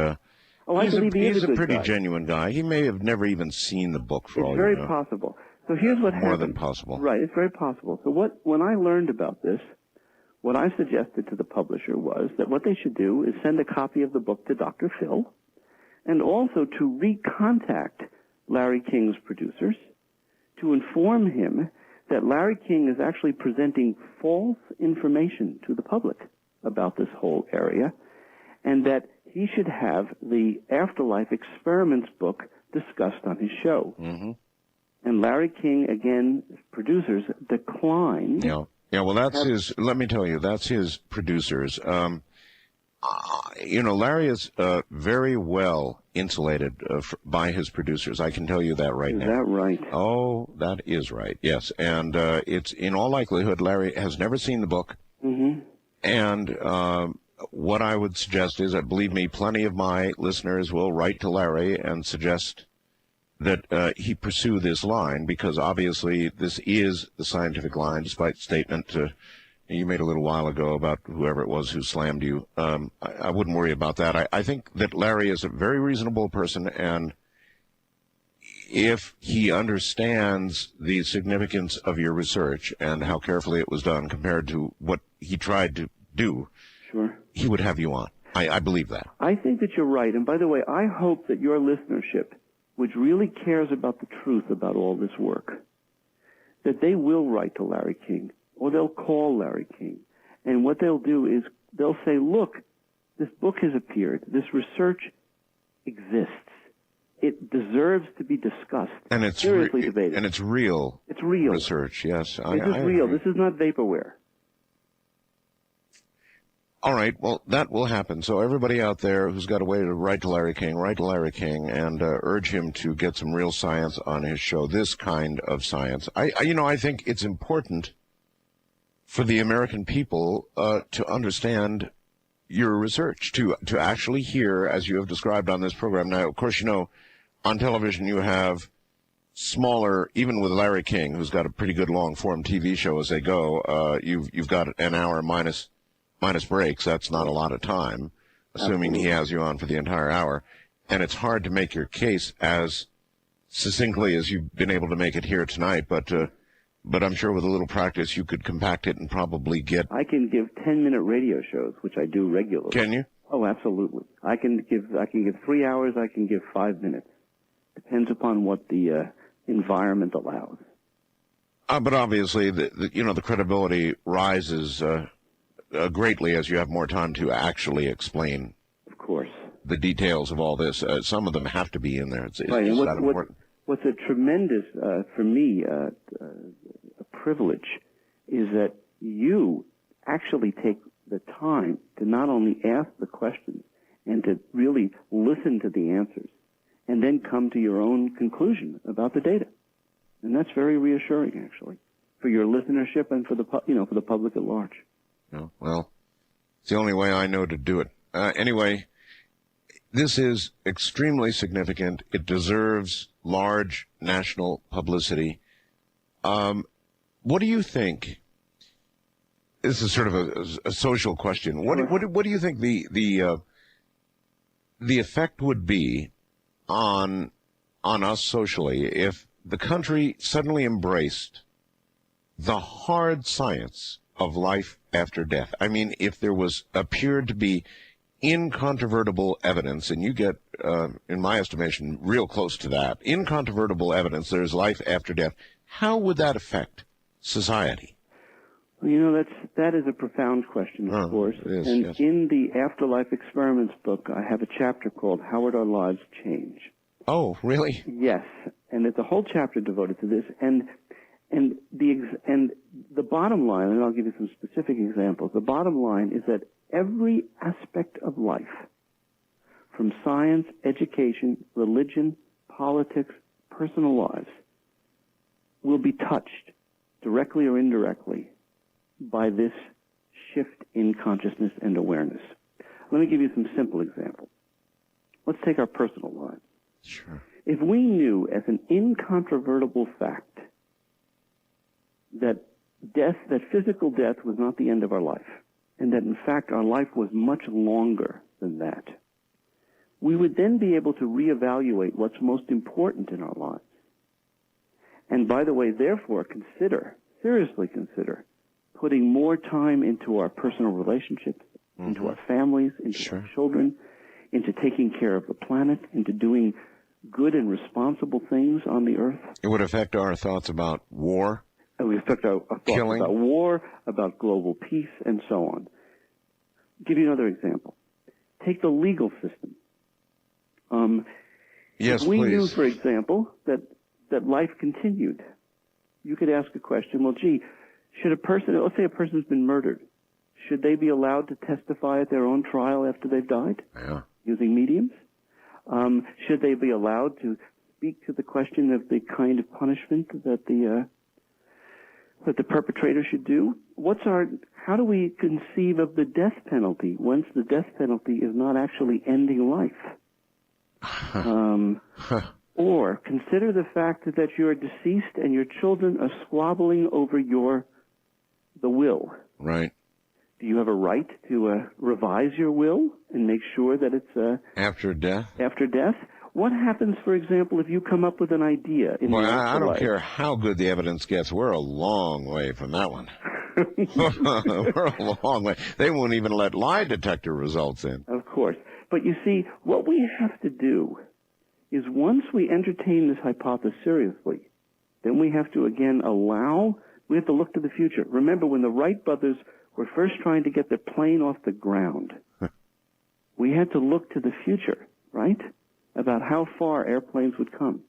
he's a pretty genuine guy. He may have never even seen the book for all you know. It's very possible. So here's what happened. More than possible. Right, it's very possible. So when I learned about this, what I suggested to the publisher was that what they should do is send a copy of the book to Dr. Phil, and also to recontact Larry King's producers to inform him that Larry King is actually presenting false information to the public about this whole area, and that he should have the Afterlife Experiments book discussed on his show. And Larry King, again, producers, declined. Yeah, well, that's his, let me tell you, that's his producers. Larry is very well insulated by his producers. I can tell you that right now. Is that right? Oh, that is right, yes. And it's in all likelihood, Larry has never seen the book. And what I would suggest is that, believe me, plenty of my listeners will write to Larry and suggest that he pursue this line, because obviously this is the scientific line, despite the statement you made a little while ago about whoever it was who slammed you. I wouldn't worry about that. I think that Larry is a very reasonable person, and if he understands the significance of your research and how carefully it was done compared to what he tried to do, sure, he would have you on. I believe that. I think that you're right. And by the way, I hope that your listenership, which really cares about the truth about all this work, that they will write to Larry King, or they'll call Larry King. And what they'll do is they'll say, look, this book has appeared. This research exists. It deserves to be discussed. And it's seriously debated. And it's real. It's real. Research, yes. This is real. This is not vaporware. All right, well, that will happen. So everybody out there who's got a way to write to Larry King and urge him to get some real science on his show, this kind of science. I think it's important for the American people to understand your research, to actually hear, as you have described on this program. Now, of course, on television you have smaller, even with Larry King, who's got a pretty good long-form TV show as they go, you've got an hour minus breaks. That's not a lot of time, assuming he has you on for the entire hour. And it's hard to make your case as succinctly as you've been able to make it here tonight, but I'm sure with a little practice you could compact it and probably get... I can give 10-minute radio shows, which I do regularly. Can you? Oh, absolutely. I can give 3 hours, I can give 5 minutes. Depends upon what the environment allows. But obviously, the credibility rises greatly as you have more time to actually explain, of course, the details of all this. Some of them have to be in there. It's right. And that important. What's a tremendous, for me, a privilege is that you actually take the time to not only ask the questions and to really listen to the answers and then come to your own conclusion about the data. And that's very reassuring, actually, for your listenership and for the public at large. Well, it's the only way I know to do it. Anyway, this is extremely significant. It deserves large national publicity. What do you think? This is sort of a social question. What do you think the effect would be on on us socially if the country suddenly embraced the hard science of life after death? I mean, if there appeared to be incontrovertible evidence, and you get, in my estimation, real close to that, incontrovertible evidence there's life after death, how would that affect society? Well, that is a profound question, of course. It is, and yes. in the Afterlife Experiments book, I have a chapter called How Would Our Lives Change? Oh, really? Yes, and it's a whole chapter devoted to this. And the bottom line, and I'll give you some specific examples, the bottom line is that every aspect of life, from science, education, religion, politics, personal lives, will be touched, directly or indirectly, by this shift in consciousness and awareness. Let me give you some simple examples. Let's take our personal lives. Sure. If we knew as an incontrovertible fact that physical death was not the end of our life, and that in fact our life was much longer than that, we would then be able to reevaluate what's most important in our lives. And by the way, therefore, seriously consider, putting more time into our personal relationships, into our families, into our children, into taking care of the planet, into doing good and responsible things on the earth. It would affect our thoughts about war. It would affect our thoughts Killing. about war, about global peace, and so on. Give you another example. Take the legal system. Yes, if we please. knew, for example, that life continued, you could ask a question, well, gee, let's say a person's been murdered, should they be allowed to testify at their own trial after they've died? Yeah. Using mediums? Should they be allowed to speak to the question of the kind of punishment that the perpetrator should do? How do we conceive of the death penalty once the death penalty is not actually ending life? Or consider the fact that you're deceased and your children are squabbling over the will. Right. Do you have a right to revise your will and make sure that it's after death? After death? What happens, for example, if you come up with an idea in Well, the I don't afterlife? care how good the evidence gets. We're a long way from that one. We're a long way. They won't even let lie detector results in. Of course. But you see, what we have to do is once we entertain this hypothesis seriously, then we have to again we have to look to the future. Remember, when the Wright brothers were first trying to get their plane off the ground, we had to look to the future, right? About how far airplanes would come.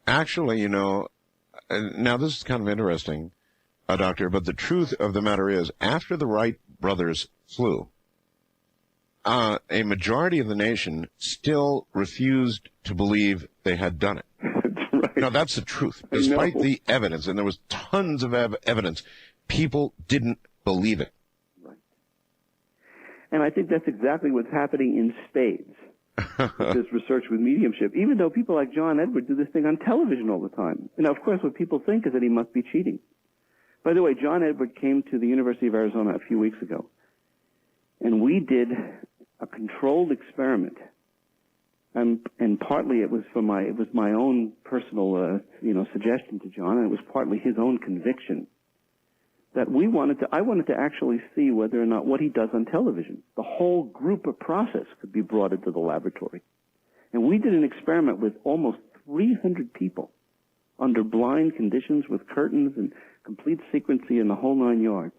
Actually, now this is kind of interesting, Doctor, but the truth of the matter is, after the Wright brothers flew, a majority of the nation still refused to believe they had done it. That's right. No, that's the truth. Despite the evidence, and there was tons of evidence, people didn't believe it. Right. And I think that's exactly what's happening in spades with this research with mediumship, even though people like John Edward do this thing on television all the time. And of course, what people think is that he must be cheating. By the way, John Edward came to the University of Arizona a few weeks ago, and we did a controlled experiment. And partly it was my own personal, suggestion to John, and it was partly his own conviction that I wanted to actually see whether or not what he does on television, the whole group of process could be brought into the laboratory. And we did an experiment with almost 300 people under blind conditions with curtains and complete secrecy in the whole 9 yards.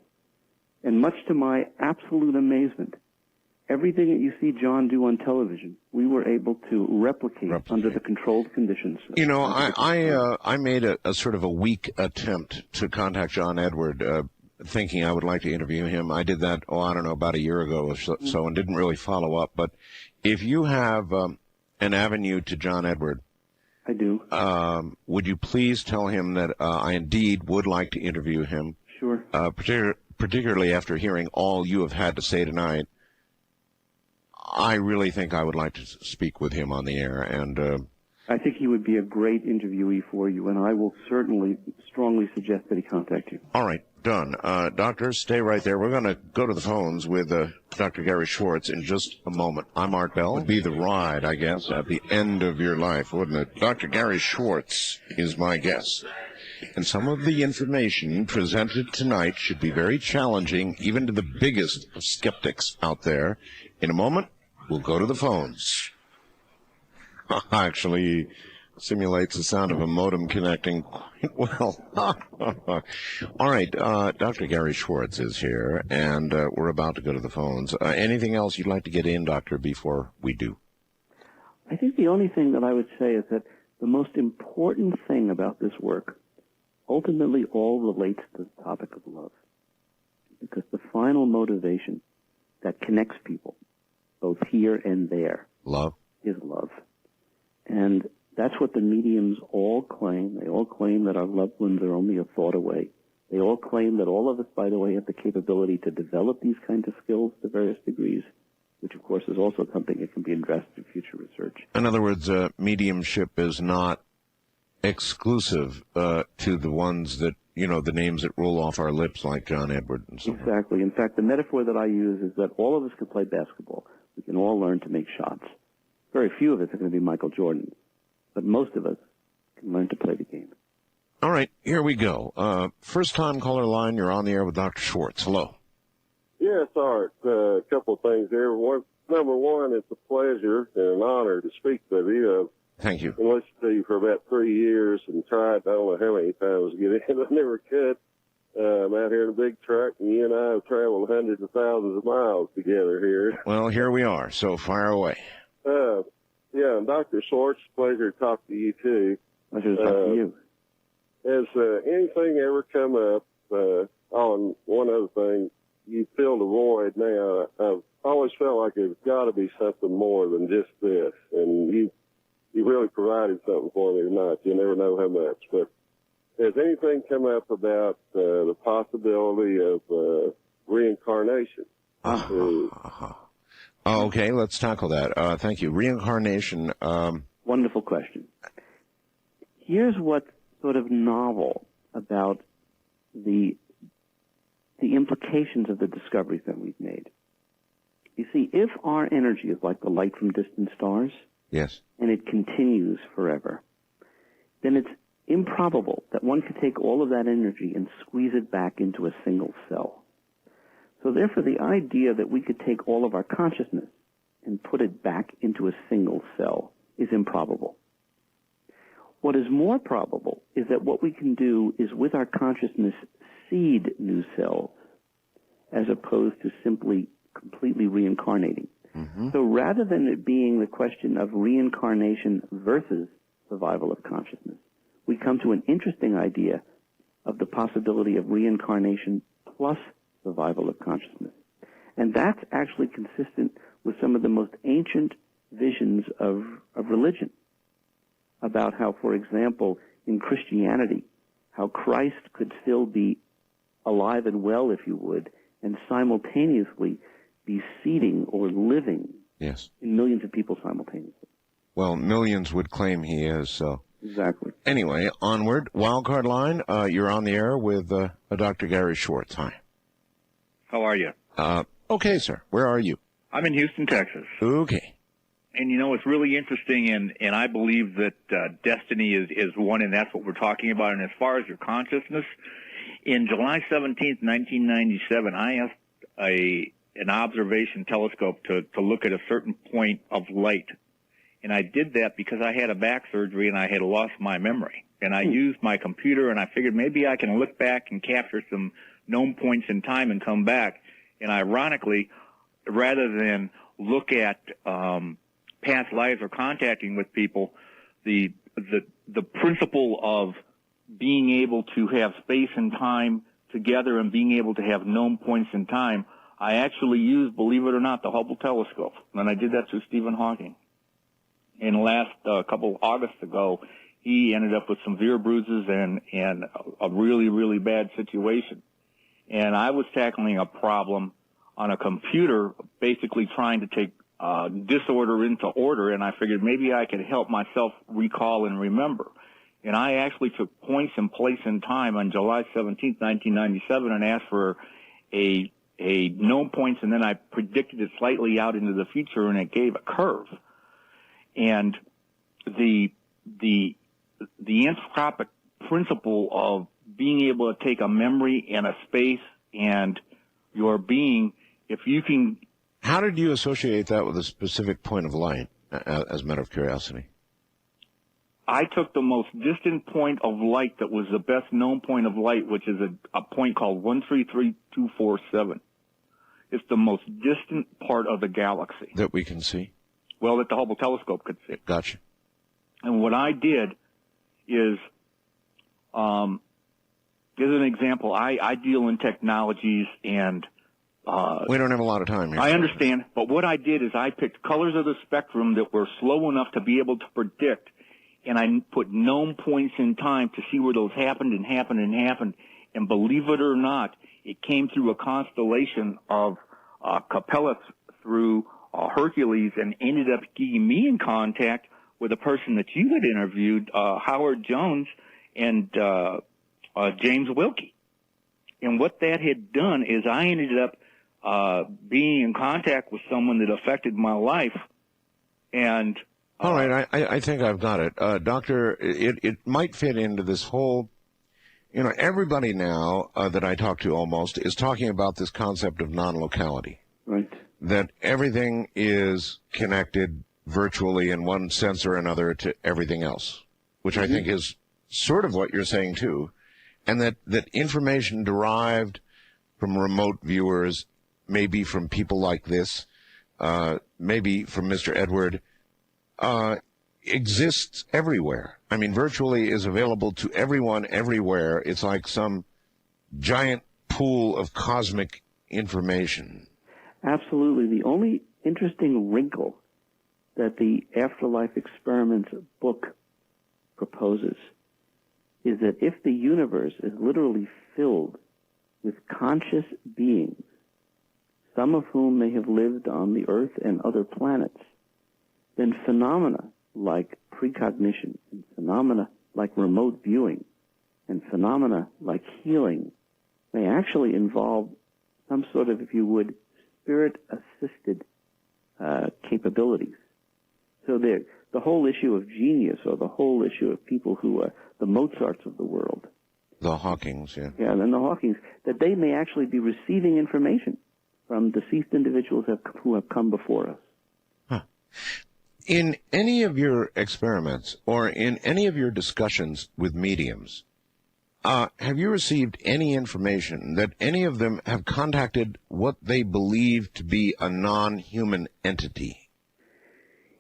And much to my absolute amazement, everything that you see John do on television, we were able to replicate. Under the controlled conditions. I made a sort of a weak attempt to contact John Edward, thinking I would like to interview him. I did that, about a year ago or so, and didn't really follow up. But if you have an avenue to John Edward, I do. Would you please tell him that I indeed would like to interview him? Sure. Particularly after hearing all you have had to say tonight. I really think I would like to speak with him on the air, and I think he would be a great interviewee for you, and I will certainly strongly suggest that he contact you. All right. done. Doctor, stay right there. We're going to go to the phones with Dr. Gary Schwartz in just a moment. I'm Art Bell. Would be the ride, I guess, at the end of your life, wouldn't it? Dr. Gary Schwartz is my guest. And some of the information presented tonight should be very challenging, even to the biggest of skeptics out there. In a moment, we'll go to the phones. Actually, simulates the sound of a modem connecting quite well. All right, Dr. Gary Schwartz is here, and we're about to go to the phones. Anything else you'd like to get in, Doctor, before we do? I think the only thing that I would say is that the most important thing about this work ultimately all relates to the topic of love. Because the final motivation that connects people, both here and there, love, is love. And that's what the mediums all claim. They all claim that our loved ones are only a thought away. They all claim that all of us, by the way, have the capability to develop these kinds of skills to various degrees, which, of course, is also something that can be addressed in future research. In other words, mediumship is not exclusive to the ones that, you know, the names that roll off our lips like John Edward and so on. Exactly. In fact, the metaphor that I use is that all of us can play basketball. We can all learn to make shots. Very few of us are going to be Michael Jordan, but most of us can learn to play the game. All right, here we go. First-time caller line, you're on the air with Dr. Schwartz. Hello. Yes, Art. A couple of things there. Number one, it's a pleasure and an honor to speak with you. Thank you. I've listened to you for about 3 years and tried, I don't know how many times to get in. I never could. I'm out here in a big truck, and you and I have traveled hundreds of thousands of miles together here. Well, here we are, so fire away. Yeah, and Dr. Schwartz, pleasure to talk to you, too. Pleasure to talk to you. Has anything ever come up on one other thing? You filled a void now. I've always felt like there's got to be something more than just this, and you really provided something for me tonight. You never know how much. But has anything come up about the possibility of reincarnation? Okay, let's tackle that. Thank you. Reincarnation. Wonderful question. Here's what's sort of novel about the implications of the discoveries that we've made. You see, if our energy is like the light from distant stars, yes, and it continues forever, then it's improbable that one could take all of that energy and squeeze it back into a single cell. So therefore, the idea that we could take all of our consciousness and put it back into a single cell is improbable. What is more probable is that what we can do is, with our consciousness, seed new cells, as opposed to simply completely reincarnating. Mm-hmm. So rather than it being the question of reincarnation versus survival of consciousness, we come to an interesting idea of the possibility of reincarnation plus survival of consciousness. And that's actually consistent with some of the most ancient visions of religion, about how, for example, in Christianity, how Christ could still be alive and well, if you would, and simultaneously be seeding or living yes, in millions of people simultaneously. Well, millions would claim he is, so. Exactly. Anyway, onward. Wildcard line, you're on the air with Dr. Gary Schwartz. Hi. How are you? Okay, sir. Where are you? I'm in Houston, Texas. Okay. And, you know, it's really interesting, and I believe that destiny is one, and that's what we're talking about. And as far as your consciousness, in July 17th, 1997, I asked an observation telescope to look at a certain point of light. And I did that because I had a back surgery and I had lost my memory. And I used my computer, and I figured maybe I can look back and capture some known points in time and come back. And ironically, rather than look at past lives or contacting with people, the principle of being able to have space and time together and being able to have known points in time, I actually used, believe it or not, the Hubble telescope. And I did that through Stephen Hawking. And last couple August ago, he ended up with severe bruises and a really, really bad situation. And I was tackling a problem on a computer, basically trying to take disorder into order, and I figured maybe I could help myself recall and remember. And I actually took points and place and time on July 17th, 1997, and asked for a known points, and then I predicted it slightly out into the future, and it gave a curve. And the anthropic principle of being able to take a memory and a space and your being, if you can... How did you associate that with a specific point of light, as a matter of curiosity? I took the most distant point of light that was the best known point of light, which is a point called 133247. It's the most distant part of the galaxy. That we can see? Well, that the Hubble telescope could see. Gotcha. And what I did is, as an example, I deal in technologies and... we don't have a lot of time here. I understand, but what I did is I picked colors of the spectrum that were slow enough to be able to predict, and I put known points in time to see where those happened, and believe it or not, it came through a constellation of Capella through Hercules, and ended up getting me in contact with a person that you had interviewed, Howard Jones and James Wilkie. And what that had done is I ended up being in contact with someone that affected my life. And all right, I think I've got it. Doctor, it might fit into this whole, everybody now that I talk to almost is talking about this concept of non-locality. Right. That everything is connected virtually in one sense or another to everything else, which I think is sort of what you're saying too, and that information derived from remote viewers, maybe from people like this, maybe from Mr. Edward, exists everywhere. I mean, virtually is available to everyone everywhere. It's like some giant pool of cosmic information. Absolutely. The only interesting wrinkle that the Afterlife Experiments book proposes is that if the universe is literally filled with conscious beings, some of whom may have lived on the Earth and other planets, then phenomena like precognition, and phenomena like remote viewing, and phenomena like healing may actually involve some sort of, if you would, spirit-assisted capabilities. So the whole issue of genius, or the whole issue of people who are the Mozarts of the world. The Hawkings, yeah. Yeah, and the Hawkings, that they may actually be receiving information from deceased individuals who have come before us. Huh. In any of your experiments, or in any of your discussions with mediums, have you received any information that any of them have contacted what they believe to be a non-human entity?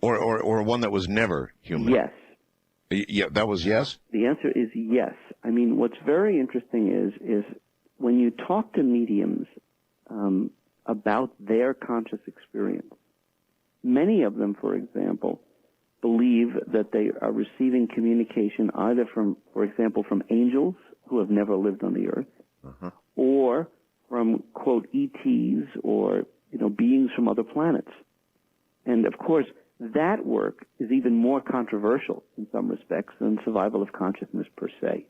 Or one that was never human? Yes. Yeah, that was yes? The answer is yes. I mean, what's very interesting is when you talk to mediums about their conscious experience, many of them, for example, believe that they are receiving communication either from, for example, from angels who have never lived on the Earth, or from, quote, ETs, or, beings from other planets. And, of course, that work is even more controversial in some respects than survival of consciousness per se.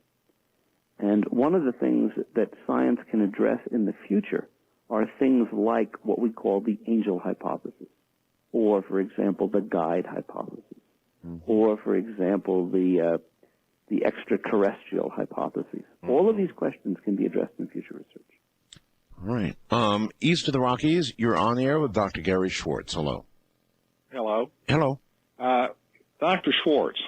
And one of the things that science can address in the future are things like what we call the angel hypothesis, or, for example, the guide hypothesis, or, for example, the extraterrestrial hypotheses. All of these questions can be addressed in future research. All right. East of the Rockies, you're on the air with Dr. Gary Schwartz. Hello. Hello. Hello. Dr. Schwartz.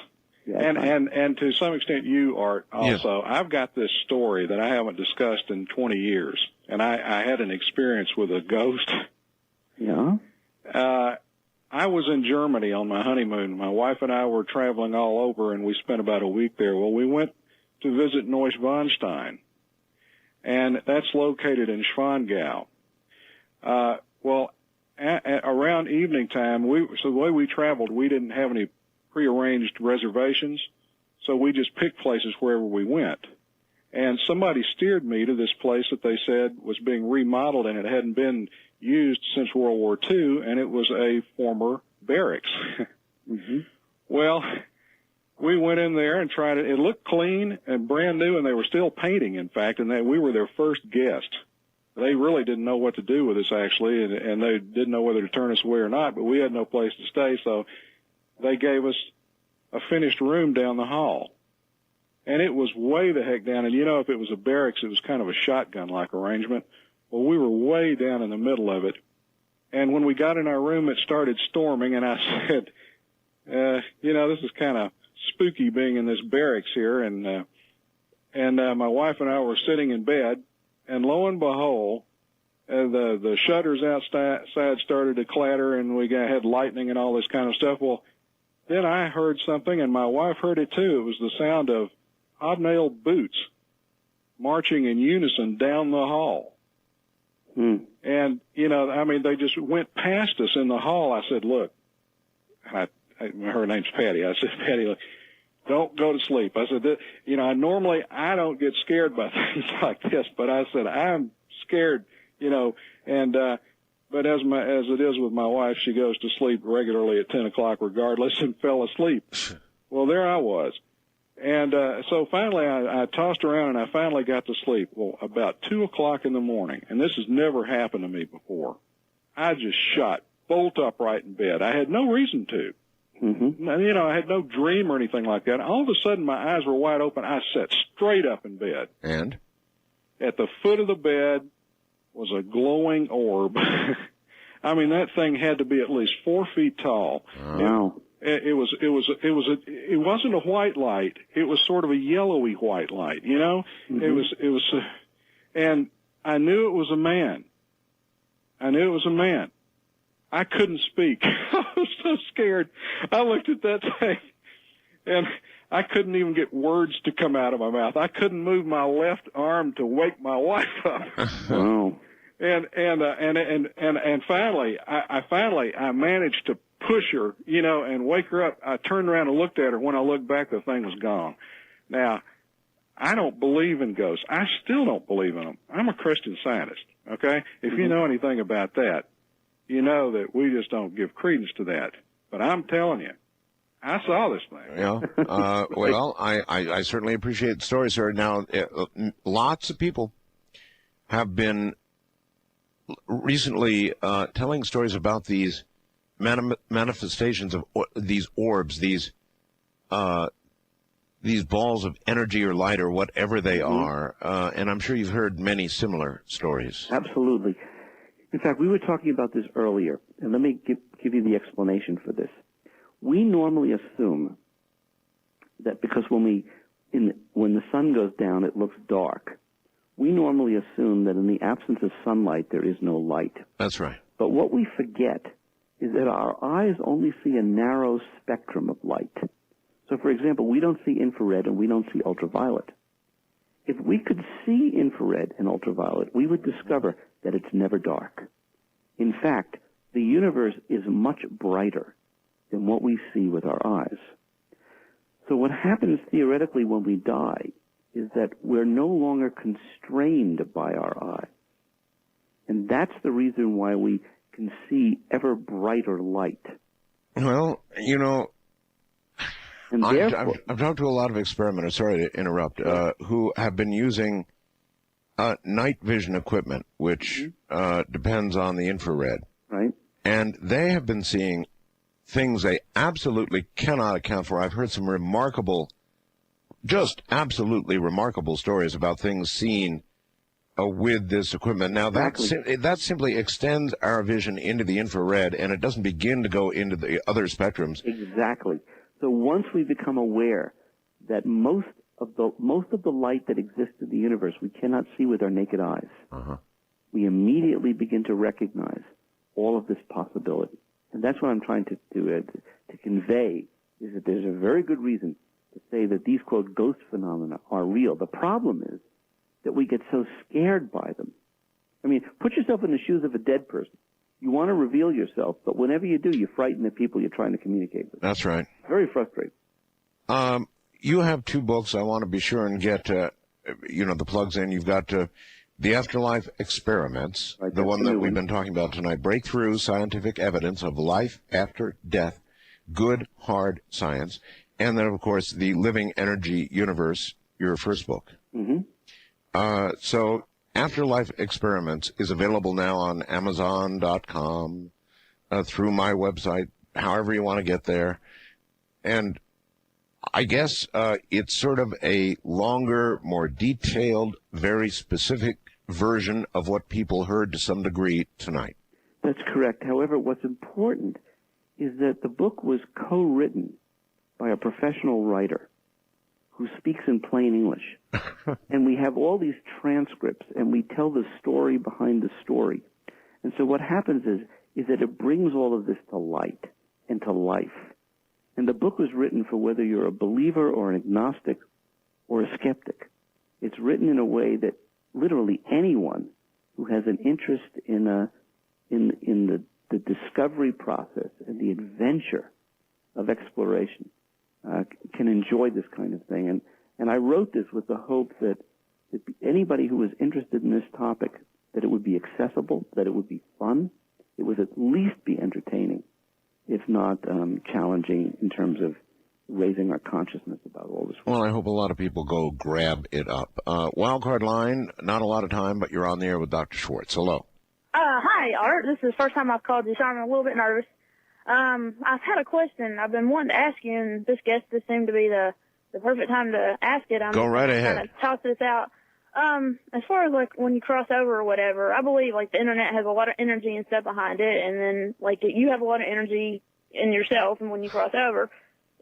Yes, and to some extent you, Art, also. Yes. I've got this story that I haven't discussed in 20 years, and I had an experience with a ghost. Yeah? I was in Germany on my honeymoon. My wife and I were traveling all over, and we spent about a week there. Well, we went to visit Neuschwanstein, and that's located in Schwangau. Around evening time, so the way we traveled, we didn't have any prearranged reservations, so we just picked places wherever we went. And somebody steered me to this place that they said was being remodeled, and it hadn't been used since World War II, and it was a former barracks. Mm-hmm. Well, we went in there and tried it. It looked clean and brand new, and they were still painting, in fact, and we were their first guest. They really didn't know what to do with us, actually, and they didn't know whether to turn us away or not, but we had no place to stay, so they gave us a finished room down the hall. And it was way the heck down, and if it was a barracks, it was kind of a shotgun-like arrangement. Well, we were way down in the middle of it. And when we got in our room, it started storming, and I said, this is kind of spooky being in this barracks here. And my wife and I were sitting in bed, and lo and behold, the shutters outside started to clatter, and we had lightning and all this kind of stuff. Well, then I heard something, and my wife heard it too. It was the sound of hobnailed boots marching in unison down the hall. And, they just went past us in the hall. I said, look, her name's Patty. I said, Patty, look, don't go to sleep. I said, normally I don't get scared by things like this, but I said, I'm scared, but as it is with my wife, she goes to sleep regularly at 10 o'clock regardless and fell asleep. Well, there I was. And so finally I tossed around and I finally got to sleep. Well, about 2 o'clock in the morning, and this has never happened to me before, I just shot bolt upright in bed. I had no reason to. I had no dream or anything like that. All of a sudden my eyes were wide open. I sat straight up in bed. And? At the foot of the bed was a glowing orb. I mean, that thing had to be at least 4 feet tall. Wow. It wasn't a white light. It was sort of a yellowy white light, It was, and I knew it was a man. I couldn't speak. I was so scared. I looked at that thing, and I couldn't even get words to come out of my mouth. I couldn't move my left arm to wake my wife up. Wow. And finally, I managed to push her, and wake her up. I turned around and looked at her. When I looked back, the thing was gone. Now, I don't believe in ghosts. I still don't believe in them. I'm a Christian Scientist, okay? If you know anything about that, you know that we just don't give credence to that. But I'm telling you, I saw this thing. Yeah. Well, I certainly appreciate the story, sir. Now, lots of people have been recently telling stories about these manifestations of these orbs, these balls of energy or light or whatever they are, and I'm sure you've heard many similar stories. Absolutely. In fact, we were talking about this earlier, and let me give you the explanation for this. We normally assume that because when the sun goes down, it looks dark. We normally assume that in the absence of sunlight, there is no light. That's right. But what we forget is that our eyes only see a narrow spectrum of light. So, for example, we don't see infrared and we don't see ultraviolet. If we could see infrared and ultraviolet, we would discover that it's never dark. In fact, the universe is much brighter than what we see with our eyes. So what happens theoretically when we die is that we're no longer constrained by our eye. And that's the reason why we can see ever brighter light. Well, And I've talked to a lot of experimenters, sorry to interrupt, who have been using night vision equipment, which depends on the infrared. Right. And they have been seeing things they absolutely cannot account for. I've heard some remarkable, just absolutely remarkable stories about things seen with this equipment. Now, that simply extends our vision into the infrared, and it doesn't begin to go into the other spectrums. Exactly. So once we become aware that most of the light that exists in the universe we cannot see with our naked eyes, we immediately begin to recognize all of this possibility. And that's what I'm trying to convey, is that there's a very good reason to say that these, quote, ghost phenomena are real. The problem is that we get so scared by them. I mean, put yourself in the shoes of a dead person. You want to reveal yourself, but whenever you do, you frighten the people you're trying to communicate with. That's right. Very frustrating. You have 2 books. I want to be sure and get, the plugs in. You've got The Afterlife Experiments, right, the one that we've been talking about tonight. Breakthrough Scientific Evidence of Life After Death. Good, hard science. and then, of course, the Living Energy Universe, your first book. Mm-hmm. So Afterlife Experiments is available now on Amazon.com, through my website, however you want to get there. And I guess it's sort of a longer, more detailed, very specific version of what people heard to some degree tonight. That's correct. However, what's important is that the book was co-written by a professional writer who speaks in plain English. And we have all these transcripts, and we tell the story behind the story. And so what happens is that it brings all of this to light and to life. And the book was written for whether you're a believer or an agnostic or a skeptic. It's written in a way that literally anyone who has an interest in the discovery process and the adventure of exploration can enjoy this kind of thing. And I wrote this with the hope that anybody who was interested in this topic, that it would be accessible, that it would be fun, it would at least be entertaining, if not challenging in terms of raising our consciousness about all this work. Well, I hope a lot of people go grab it up. Wildcard line, not a lot of time, but you're on the air with Dr. Schwartz. Hello. Hi, Art. This is the first time I've called you, so I'm a little bit nervous. I've had a question I've been wanting to ask you, and this guest just seemed to be the perfect time to ask it. Go right ahead. Kind of toss this out. As far as like when you cross over or whatever, I believe like the internet has a lot of energy and stuff behind it, and then like you have a lot of energy in yourself, and when you cross over,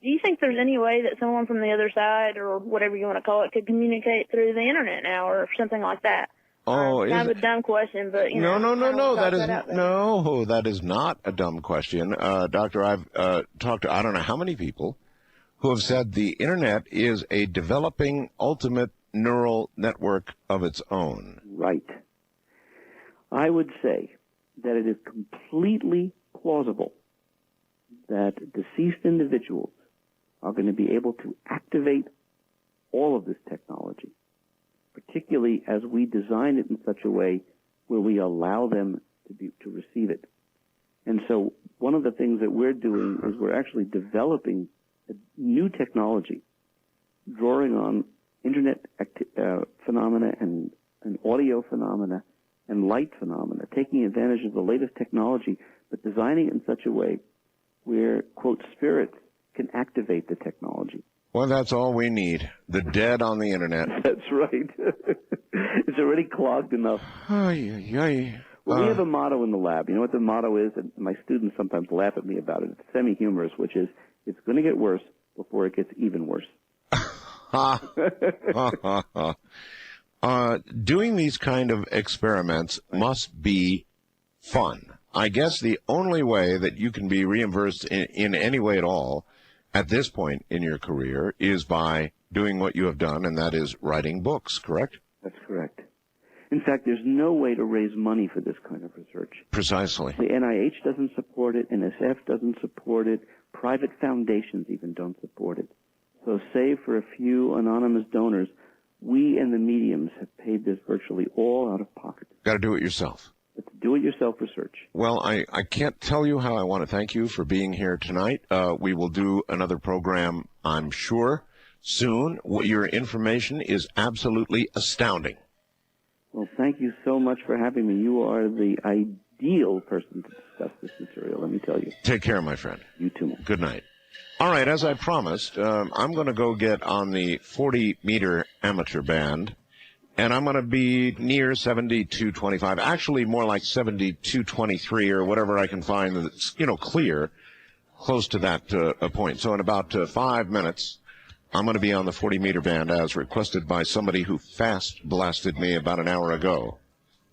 do you think there's any way that someone from the other side or whatever you want to call it could communicate through the internet now or something like that? Oh, kind of a dumb question, but you know. No. That is not a dumb question, Doctor. I've talked to I don't know how many people who have said the internet is a developing ultimate neural network of its own. Right. I would say that it is completely plausible that deceased individuals are going to be able to activate all of this technology, particularly as we design it in such a way where we allow them to receive it. And so one of the things that we're doing is we're actually developing a new technology, drawing on internet phenomena and audio phenomena and light phenomena, taking advantage of the latest technology, but designing it in such a way where, quote, spirits can activate the technology. Well, that's all we need. The dead on the internet. That's right. It's already clogged enough. Well, we have a motto in the lab. You know what the motto is? And my students sometimes laugh at me about it. It's semi-humorous, which is, it's going to get worse before it gets even worse. Doing these kind of experiments must be fun. I guess the only way that you can be reimbursed in any way at all at this point in your career is by doing what you have done, and that is writing books, correct? That's correct. In fact, there's no way to raise money for this kind of research. Precisely. The NIH doesn't support it, NSF doesn't support it, private foundations even don't support it. So save for a few anonymous donors, we and the mediums have paid this virtually all out of pocket. Got to do it yourself. It's do-it-yourself research. Well, I can't tell you how I want to thank you for being here tonight. We will do another program, I'm sure, soon. Your information is absolutely astounding. Well, thank you so much for having me. You are the ideal person to discuss this material, let me tell you. Take care, my friend. You too, man. Good night. All right, as I promised, I'm going to go get on the 40-meter amateur band, and I'm going to be near 72.25, actually more like 72.23 or whatever I can find that's, clear, close to that point. So in about 5 minutes, I'm going to be on the 40-meter band as requested by somebody who fast blasted me about an hour ago.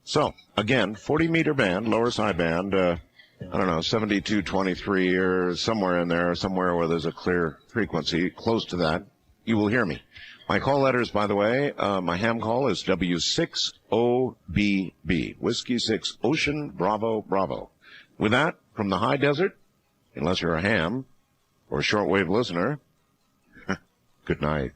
So, again, 40-meter band, lower sideband, 72.23 or somewhere in there, somewhere where there's a clear frequency, close to that, you will hear me. My call letters, by the way, my ham call is W6OBB, Whiskey 6 Ocean Bravo Bravo. With that, from the high desert, unless you're a ham or a shortwave listener, good night.